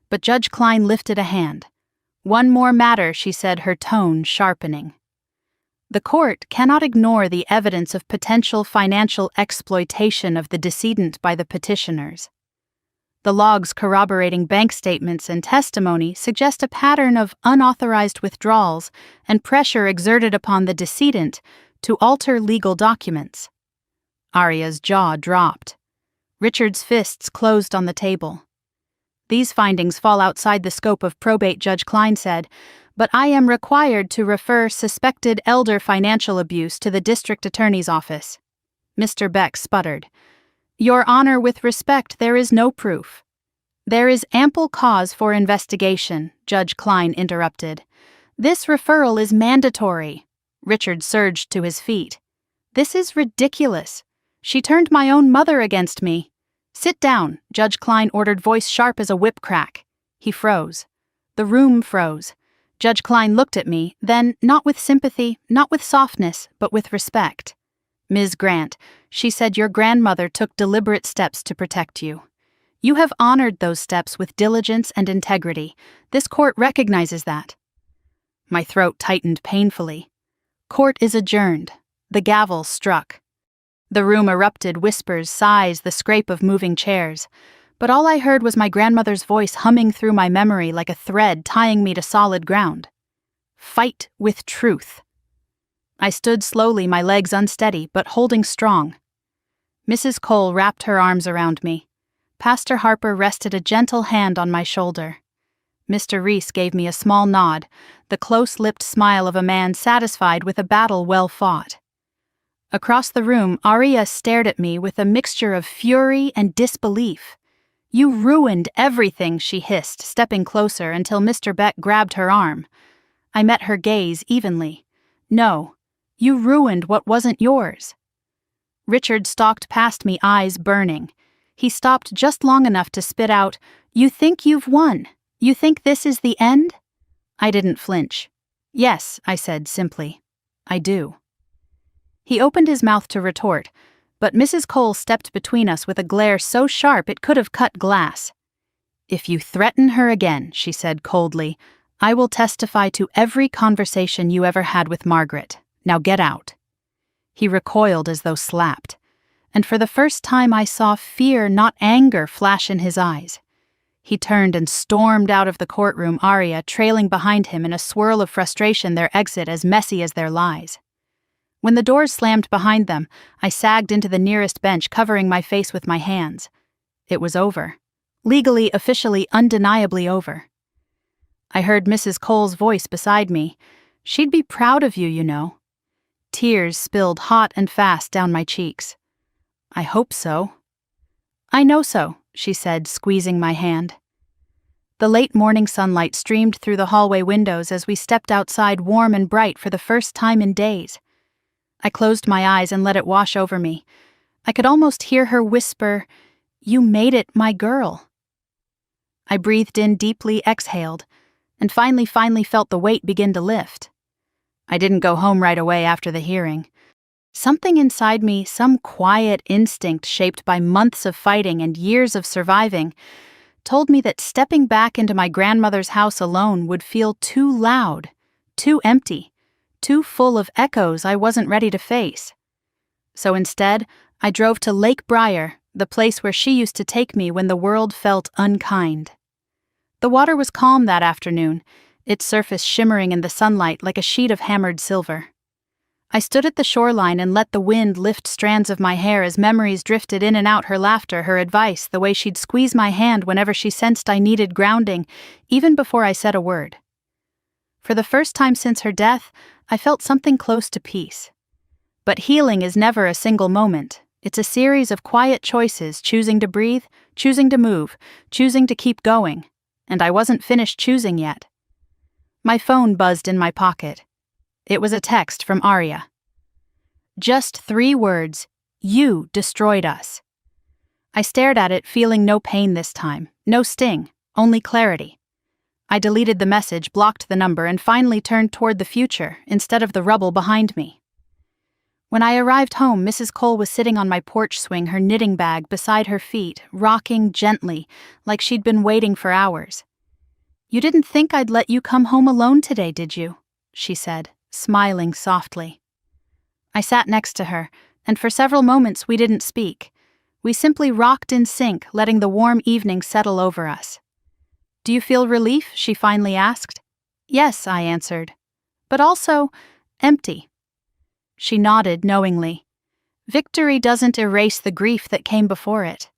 Speaker 1: But Judge Klein lifted a hand. "One more matter," she said, her tone sharpening. "The court cannot ignore the evidence of potential financial exploitation of the decedent by the petitioners." The logs corroborating bank statements and testimony suggest a pattern of unauthorized withdrawals and pressure exerted upon the decedent to alter legal documents. Arya's jaw dropped. Richard's fists closed on the table. These findings fall outside the scope of probate, Judge Klein said, but I am required to refer suspected elder financial abuse to the district attorney's office. Mr. Beck sputtered. Your Honor, with respect, there is no proof. There is ample cause for investigation, Judge Klein interrupted. This referral is mandatory. Richard surged to his feet. This is ridiculous. She turned my own mother against me. Sit down, Judge Klein ordered, voice sharp as a whip crack. He froze. The room froze. Judge Klein looked at me, then, not with sympathy, not with softness, but with respect. Ms. Grant, she said, your grandmother took deliberate steps to protect you. You have honored those steps with diligence and integrity. This court recognizes that. My throat tightened painfully. Court is adjourned. The gavel struck. The room erupted, whispers, sighs, the scrape of moving chairs. But all I heard was my grandmother's voice humming through my memory like a thread tying me to solid ground. Fight with truth. I stood slowly, my legs unsteady, but holding strong. Mrs. Cole wrapped her arms around me. Pastor Harper rested a gentle hand on my shoulder. Mr. Reese gave me a small nod, the close-lipped smile of a man satisfied with a battle well fought. Across the room, Arya stared at me with a mixture of fury and disbelief. You ruined everything, she hissed, stepping closer until Mr. Beck grabbed her arm. I met her gaze evenly. No. You ruined what wasn't yours. Richard stalked past me, eyes burning. He stopped just long enough to spit out, You think you've won? You think this is the end? I didn't flinch. Yes, I said simply. I do. He opened his mouth to retort, but Mrs. Cole stepped between us with a glare so sharp it could have cut glass. If you threaten her again, she said coldly, I will testify to every conversation you ever had with Margaret. Now get out. He recoiled as though slapped, and for the first time I saw fear, not anger, flash in his eyes. He turned and stormed out of the courtroom, Arya trailing behind him in a swirl of frustration, their exit as messy as their lies. When the doors slammed behind them, I sagged into the nearest bench, covering my face with my hands. It was over. Legally, officially, undeniably over. I heard Mrs. Cole's voice beside me. She'd be proud of you, you know. Tears spilled hot and fast down my cheeks. I hope so. I know so, she said, squeezing my hand. The late morning sunlight streamed through the hallway windows as we stepped outside, warm and bright for the first time in days. I closed my eyes and let it wash over me. I could almost hear her whisper, You made it, my girl. I breathed in deeply, exhaled, and finally felt the weight begin to lift. I didn't go home right away after the hearing. Something inside me, some quiet instinct shaped by months of fighting and years of surviving, told me that stepping back into my grandmother's house alone would feel too loud, too empty, too full of echoes I wasn't ready to face. So instead, I drove to Lake Briar, the place where she used to take me when the world felt unkind. The water was calm that afternoon, its surface shimmering in the sunlight like a sheet of hammered silver. I stood at the shoreline and let the wind lift strands of my hair as memories drifted in and out, her laughter, her advice, the way she'd squeeze my hand whenever she sensed I needed grounding, even before I said a word. For the first time since her death, I felt something close to peace. But healing is never a single moment. It's a series of quiet choices, choosing to breathe, choosing to move, choosing to keep going. And I wasn't finished choosing yet. My phone buzzed in my pocket. It was a text from Arya. Just 3 words, You destroyed us. I stared at it, feeling no pain this time, no sting, only clarity. I deleted the message, blocked the number, and finally turned toward the future instead of the rubble behind me. When I arrived home, Mrs. Cole was sitting on my porch swing, her knitting bag beside her feet, rocking gently, like she'd been waiting for hours. You didn't think I'd let you come home alone today, did you? She said, smiling softly. I sat next to her, and for several moments we didn't speak. We simply rocked in sync, letting the warm evening settle over us. "Do you feel relief?" she finally asked. "Yes," I answered. "But also empty." She nodded knowingly. Victory doesn't erase the grief that came before it.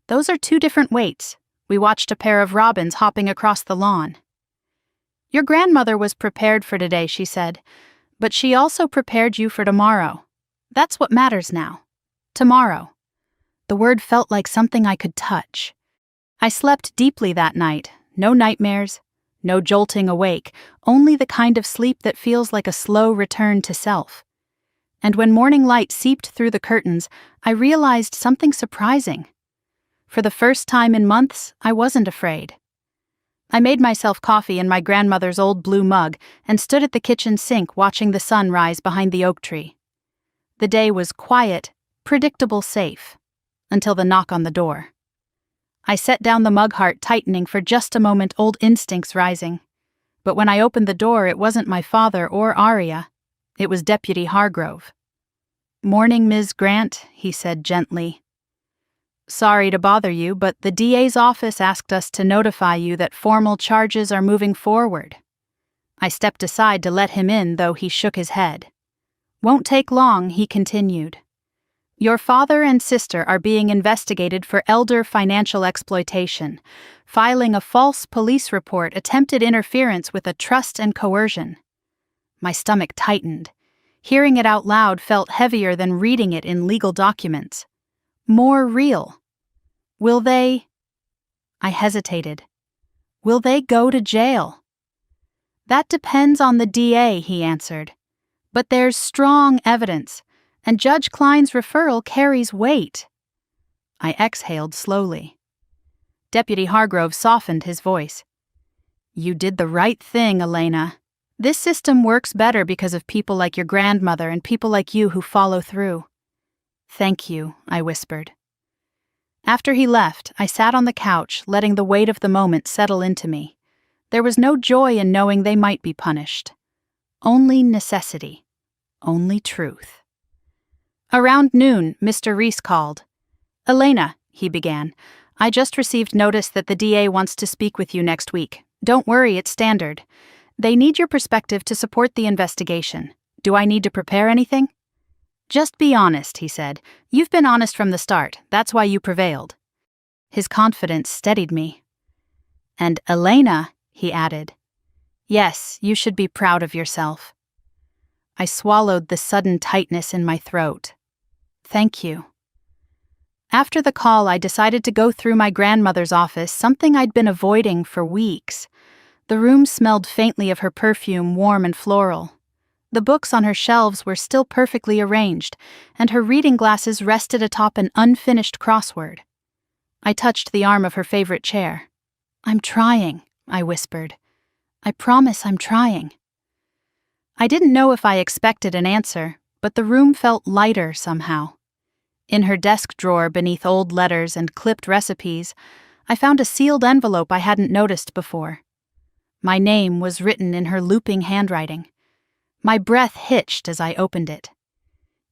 Speaker 1: Those are two different weights. We watched a pair of robins hopping across the lawn. "Your grandmother was prepared for today," she said, "but she also prepared you for tomorrow. That's what matters now. Tomorrow." The word felt like something I could touch. I slept deeply that night. No nightmares, no jolting awake, only the kind of sleep that feels like a slow return to self. And when morning light seeped through the curtains, I realized something surprising. For the first time in months, I wasn't afraid. I made myself coffee in my grandmother's old blue mug and stood at the kitchen sink watching the sun rise behind the oak tree. The day was quiet, predictable, safe, until the knock on the door. I set down the mug, heart tightening for just a moment, old instincts rising. But when I opened the door, it wasn't my father or Aria. It was Deputy Hargrove. "Morning, Ms. Grant," he said gently. "Sorry to bother you, but the DA's office asked us to notify you that formal charges are moving forward." I stepped aside to let him in, though he shook his head. "Won't take long," he continued. "Your father and sister are being investigated for elder financial exploitation, filing a false police report, attempted interference with a trust and coercion." My stomach tightened. Hearing it out loud felt heavier than reading it in legal documents. More real. Will they? I hesitated. Will they go to jail? "That depends on the DA," he answered. "But there's strong evidence, and Judge Klein's referral carries weight." I exhaled slowly. Deputy Hargrove softened his voice. "You did the right thing, Elena. This system works better because of people like your grandmother and people like you who follow through." "Thank you," I whispered. After he left, I sat on the couch, letting the weight of the moment settle into me. There was no joy in knowing they might be punished. Only necessity. Only truth. Around noon, Mr. Reese called. "Elena," he began, "I just received notice that the DA wants to speak with you next week. Don't worry, it's standard. They need your perspective to support the investigation. Do I need to prepare anything?" "Just be honest," he said. "You've been honest from the start. That's why you prevailed." His confidence steadied me. "And Elena," he added. "Yes, you should be proud of yourself." I swallowed the sudden tightness in my throat. "Thank you." After the call, I decided to go through my grandmother's office, something I'd been avoiding for weeks. The room smelled faintly of her perfume, warm and floral. The books on her shelves were still perfectly arranged, and her reading glasses rested atop an unfinished crossword. I touched the arm of her favorite chair. "I'm trying," I whispered. "I promise I'm trying." I didn't know if I expected an answer, but the room felt lighter somehow. In her desk drawer beneath old letters and clipped recipes, I found a sealed envelope I hadn't noticed before. My name was written in her looping handwriting. My breath hitched as I opened it.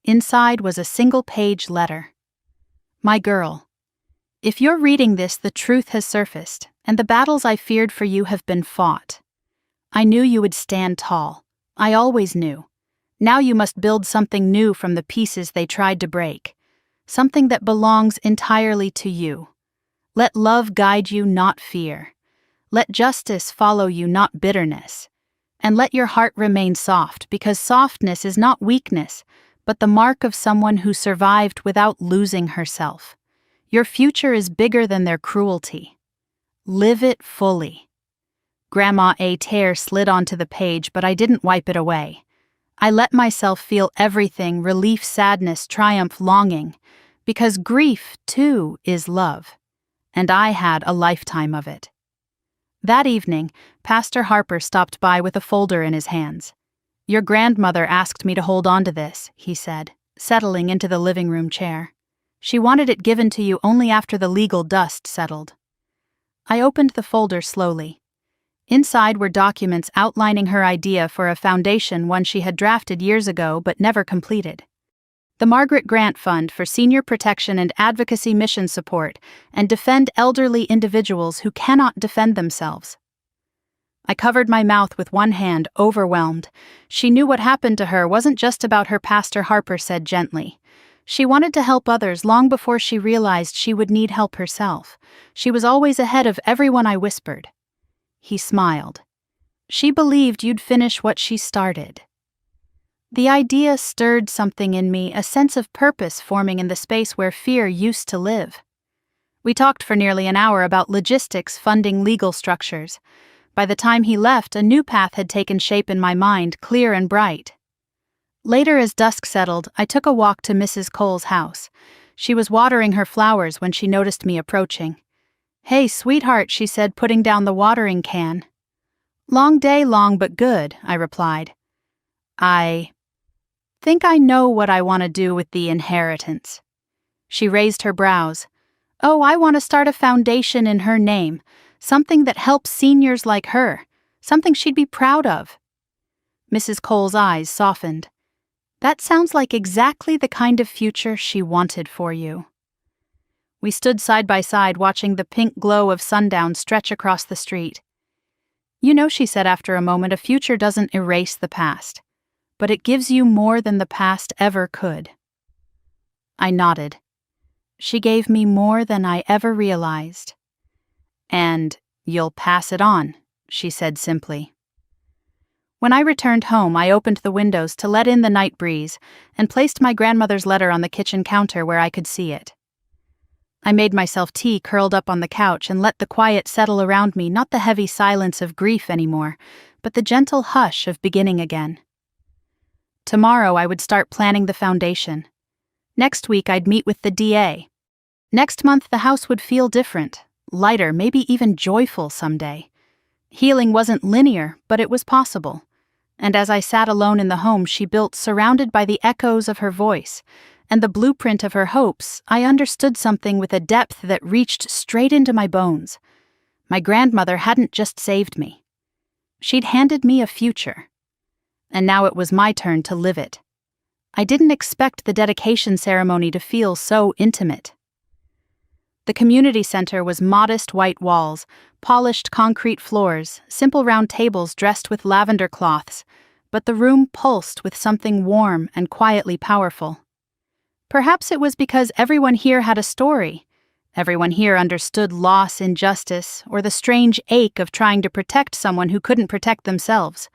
Speaker 1: Inside was a single-page letter. "My girl, if you're reading this, the truth has surfaced, and the battles I feared for you have been fought. I knew you would stand tall. I always knew. Now you must build something new from the pieces they tried to break. Something that belongs entirely to you. Let love guide you, not fear. Let justice follow you, not bitterness. And let your heart remain soft, because softness is not weakness, but the mark of someone who survived without losing herself. Your future is bigger than their cruelty. Live it fully." Grandma A. tear slid onto the page, but I didn't wipe it away. I let myself feel everything: relief, sadness, triumph, longing, because grief, too, is love, and I had a lifetime of it. That evening, Pastor Harper stopped by with a folder in his hands. "Your grandmother asked me to hold on to this," he said, settling into the living room chair. "She wanted it given to you only after the legal dust settled." I opened the folder slowly. Inside were documents outlining her idea for a foundation, one she had drafted years ago but never completed. The Margaret Grant Fund for Senior Protection and Advocacy Mission Support and defend elderly individuals who cannot defend themselves. I covered my mouth with one hand, overwhelmed. She knew what happened to her wasn't just about her, Pastor Harper said gently. She wanted to help others long before she realized she would need help herself. She was always ahead of everyone, I whispered. He smiled. She believed you'd finish what she started. The idea stirred something in me, a sense of purpose forming in the space where fear used to live. We talked for nearly an hour about logistics, funding, legal structures. By the time he left, a new path had taken shape in my mind, clear and bright. Later, as dusk settled, I took a walk to Mrs. Cole's house. She was watering her flowers when she noticed me approaching. "Hey, sweetheart," she said, putting down the watering can. "Long day, long but good," I replied. "I think I know what I want to do with the inheritance." She raised her brows. "Oh, I want to start a foundation in her name, something that helps seniors like her, something she'd be proud of." Mrs. Cole's eyes softened. "That sounds like exactly the kind of future she wanted for you." We stood side by side watching the pink glow of sundown stretch across the street. "You know," she said after a moment, "a future doesn't erase the past, but it gives you more than the past ever could." I nodded. She gave me more than I ever realized. "And you'll pass it on," she said simply. When I returned home, I opened the windows to let in the night breeze and placed my grandmother's letter on the kitchen counter where I could see it. I made myself tea curled up on the couch and let the quiet settle around me, not the heavy silence of grief anymore, but the gentle hush of beginning again. Tomorrow I would start planning the foundation. Next week I'd meet with the DA. Next month the house would feel different, lighter, maybe even joyful someday. Healing wasn't linear, but it was possible. And as I sat alone in the home she built, surrounded by the echoes of her voice and the blueprint of her hopes, I understood something with a depth that reached straight into my bones. My grandmother hadn't just saved me. She'd handed me a future. And now it was my turn to live it. I didn't expect the dedication ceremony to feel so intimate. The community center was modest white walls, polished concrete floors, simple round tables dressed with lavender cloths, but the room pulsed with something warm and quietly powerful. Perhaps it was because everyone here had a story. Everyone here understood loss, injustice, or the strange ache of trying to protect someone who couldn't protect themselves.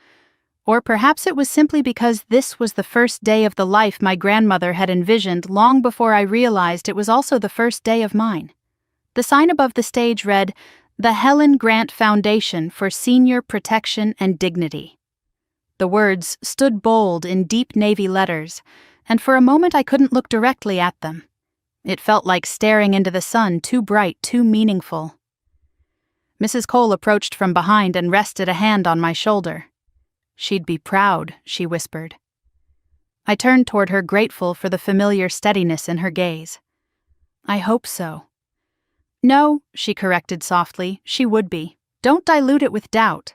Speaker 1: Or perhaps it was simply because this was the first day of the life my grandmother had envisioned long before I realized it was also the first day of mine. The sign above the stage read, "The Helen Grant Foundation for Senior Protection and Dignity." The words stood bold in deep navy letters, and for a moment I couldn't look directly at them. It felt like staring into the sun, too bright, too meaningful. Mrs. Cole approached from behind and rested a hand on my shoulder. "She'd be proud," she whispered. I turned toward her, grateful for the familiar steadiness in her gaze. "I hope so." "No," she corrected softly, "she would be. Don't dilute it with doubt."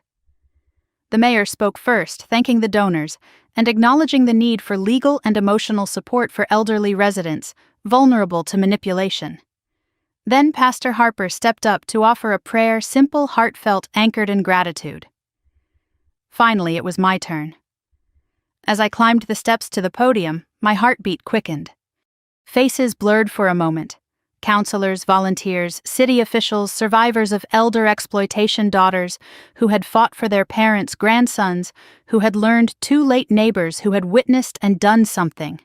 Speaker 1: The mayor spoke first, thanking the donors and acknowledging the need for legal and emotional support for elderly residents, vulnerable to manipulation. Then Pastor Harper stepped up to offer a prayer, simple, heartfelt, anchored in gratitude. Finally, it was my turn. As I climbed the steps to the podium, my heartbeat quickened. Faces blurred for a moment. Counselors, volunteers, city officials, survivors of elder exploitation, daughters who had fought for their parents, grandsons who had learned too late, neighbors who had witnessed and done something.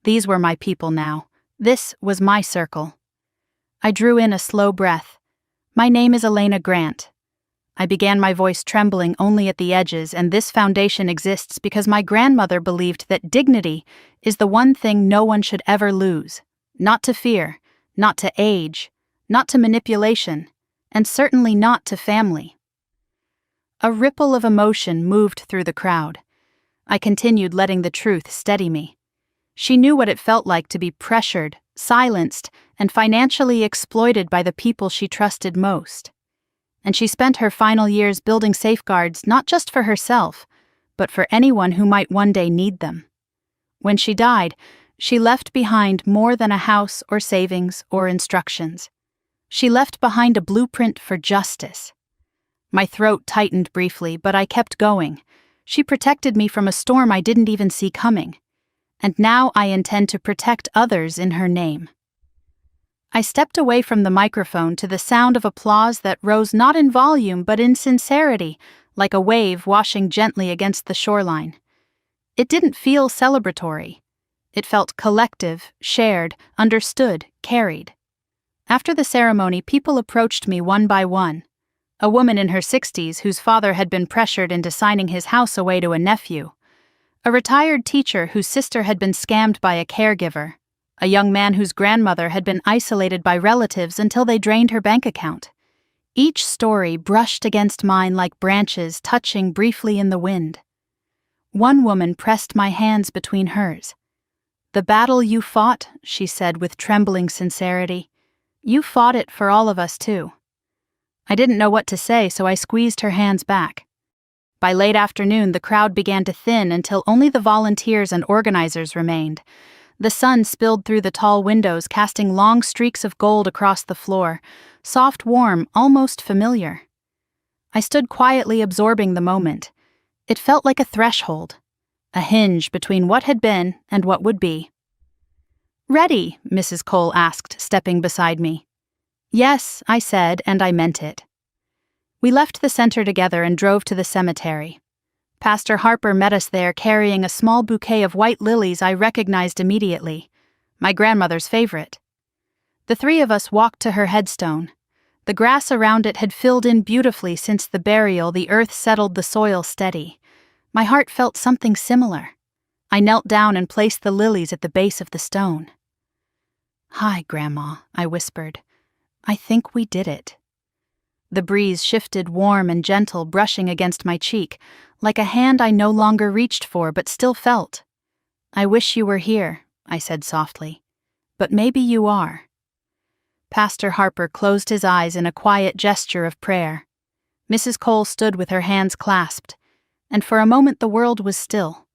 Speaker 1: These were my people now. This was my circle. I drew in a slow breath. "My name is Elena Grant." I began, my voice trembling only at the edges, and this foundation exists because my grandmother believed that dignity is the one thing no one should ever lose. Not to fear, not to age, not to manipulation, and certainly not to family. A ripple of emotion moved through the crowd. I continued, letting the truth steady me. She knew what it felt like to be pressured, silenced, and financially exploited by the people she trusted most. And she spent her final years building safeguards not just for herself, but for anyone who might one day need them. When she died, She left behind more than a house or savings or instructions. She left behind a blueprint for justice. My throat tightened briefly, but I kept going. She protected me from a storm I didn't even see coming. And now I intend to protect others in her name. I stepped away from the microphone to the sound of applause that rose not in volume but in sincerity, like a wave washing gently against the shoreline. It didn't feel celebratory. It felt collective, shared, understood, carried. After the ceremony, people approached me one by one. A woman in her 60s whose father had been pressured into signing his house away to a nephew. A retired teacher whose sister had been scammed by a caregiver. A young man whose grandmother had been isolated by relatives until they drained her bank account. Each story brushed against mine like branches touching briefly in the wind. One woman pressed my hands between hers. "The battle you fought," she said with trembling sincerity, "you fought it for all of us too." I didn't know what to say, so I squeezed her hands back. By late afternoon, the crowd began to thin until only the volunteers and organizers remained. The sun spilled through the tall windows, casting long streaks of gold across the floor, soft, warm, almost familiar. I stood quietly absorbing the moment. It felt like a threshold, a hinge between what had been and what would be. "Ready?" Mrs. Cole asked, stepping beside me. "Yes," I said, and I meant it. We left the center together and drove to the cemetery. Pastor Harper met us there carrying a small bouquet of white lilies I recognized immediately, my grandmother's favorite. The three of us walked to her headstone. The grass around it had filled in beautifully since the burial. The earth settled the soil steady. My heart felt something similar. I knelt down and placed the lilies at the base of the stone. "Hi, Grandma," I whispered. "I think we did it." The breeze shifted warm and gentle, brushing against my cheek, like a hand I no longer reached for but still felt. "I wish you were here," I said softly. "But maybe you are." Pastor Harper closed his eyes in a quiet gesture of prayer. Mrs. Cole stood with her hands clasped, and for a moment the world was still.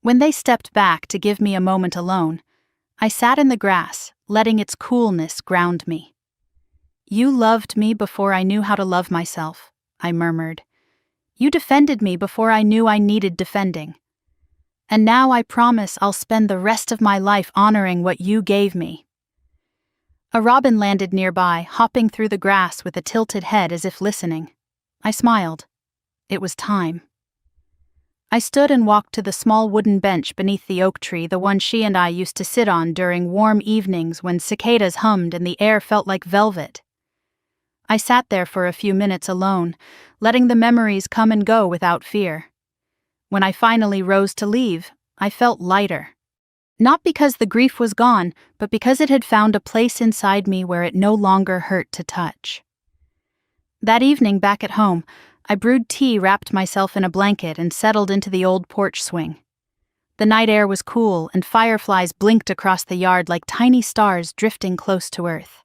Speaker 1: When they stepped back to give me a moment alone, I sat in the grass, letting its coolness ground me. "You loved me before I knew how to love myself," I murmured. "You defended me before I knew I needed defending. And now I promise I'll spend the rest of my life honoring what you gave me." A robin landed nearby, hopping through the grass with a tilted head as if listening. I smiled. It was time. I stood and walked to the small wooden bench beneath the oak tree, the one she and I used to sit on during warm evenings when cicadas hummed and the air felt like velvet. I sat there for a few minutes alone, letting the memories come and go without fear. When I finally rose to leave, I felt lighter. Not because the grief was gone, but because it had found a place inside me where it no longer hurt to touch. That evening back at home, I brewed tea, wrapped myself in a blanket, and settled into the old porch swing. The night air was cool, and fireflies blinked across the yard like tiny stars drifting close to earth.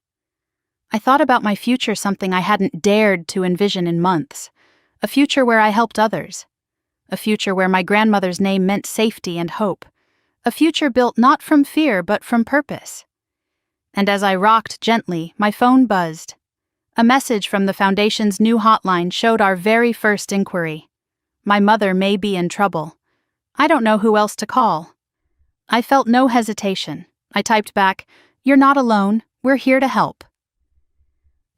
Speaker 1: I thought about my future, something I hadn't dared to envision in months. A future where I helped others. A future where my grandmother's name meant safety and hope. A future built not from fear but from purpose. And as I rocked gently, my phone buzzed. A message from the Foundation's new hotline showed our very first inquiry. My mother may be in trouble. I don't know who else to call. I felt no hesitation. I typed back, "You're not alone. We're here to help."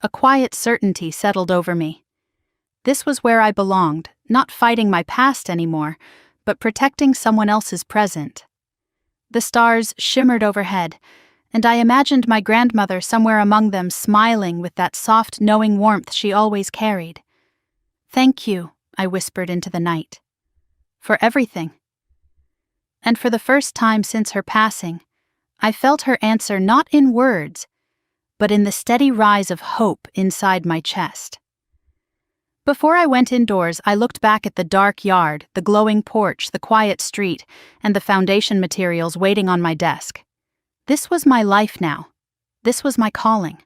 Speaker 1: A quiet certainty settled over me. This was where I belonged, not fighting my past anymore, but protecting someone else's present. The stars shimmered overhead, and I imagined my grandmother somewhere among them, smiling with that soft, knowing warmth she always carried. "Thank you," I whispered into the night. "For everything." And for the first time since her passing, I felt her answer not in words, but in the steady rise of hope inside my chest. Before I went indoors, I looked back at the dark yard, the glowing porch, the quiet street, and the Foundation materials waiting on my desk. This was my life now. This was my calling.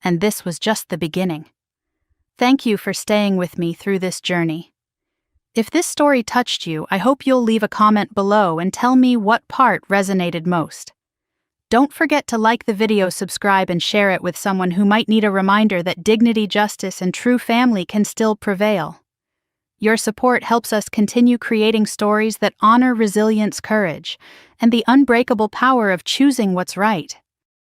Speaker 1: And this was just the beginning. Thank you for staying with me through this journey. If this story touched you, I hope you'll leave a comment below and tell me what part resonated most. Don't forget to like the video, subscribe, and share it with someone who might need a reminder that dignity, justice, and true family can still prevail. Your support helps us continue creating stories that honor resilience, courage, and the unbreakable power of choosing what's right.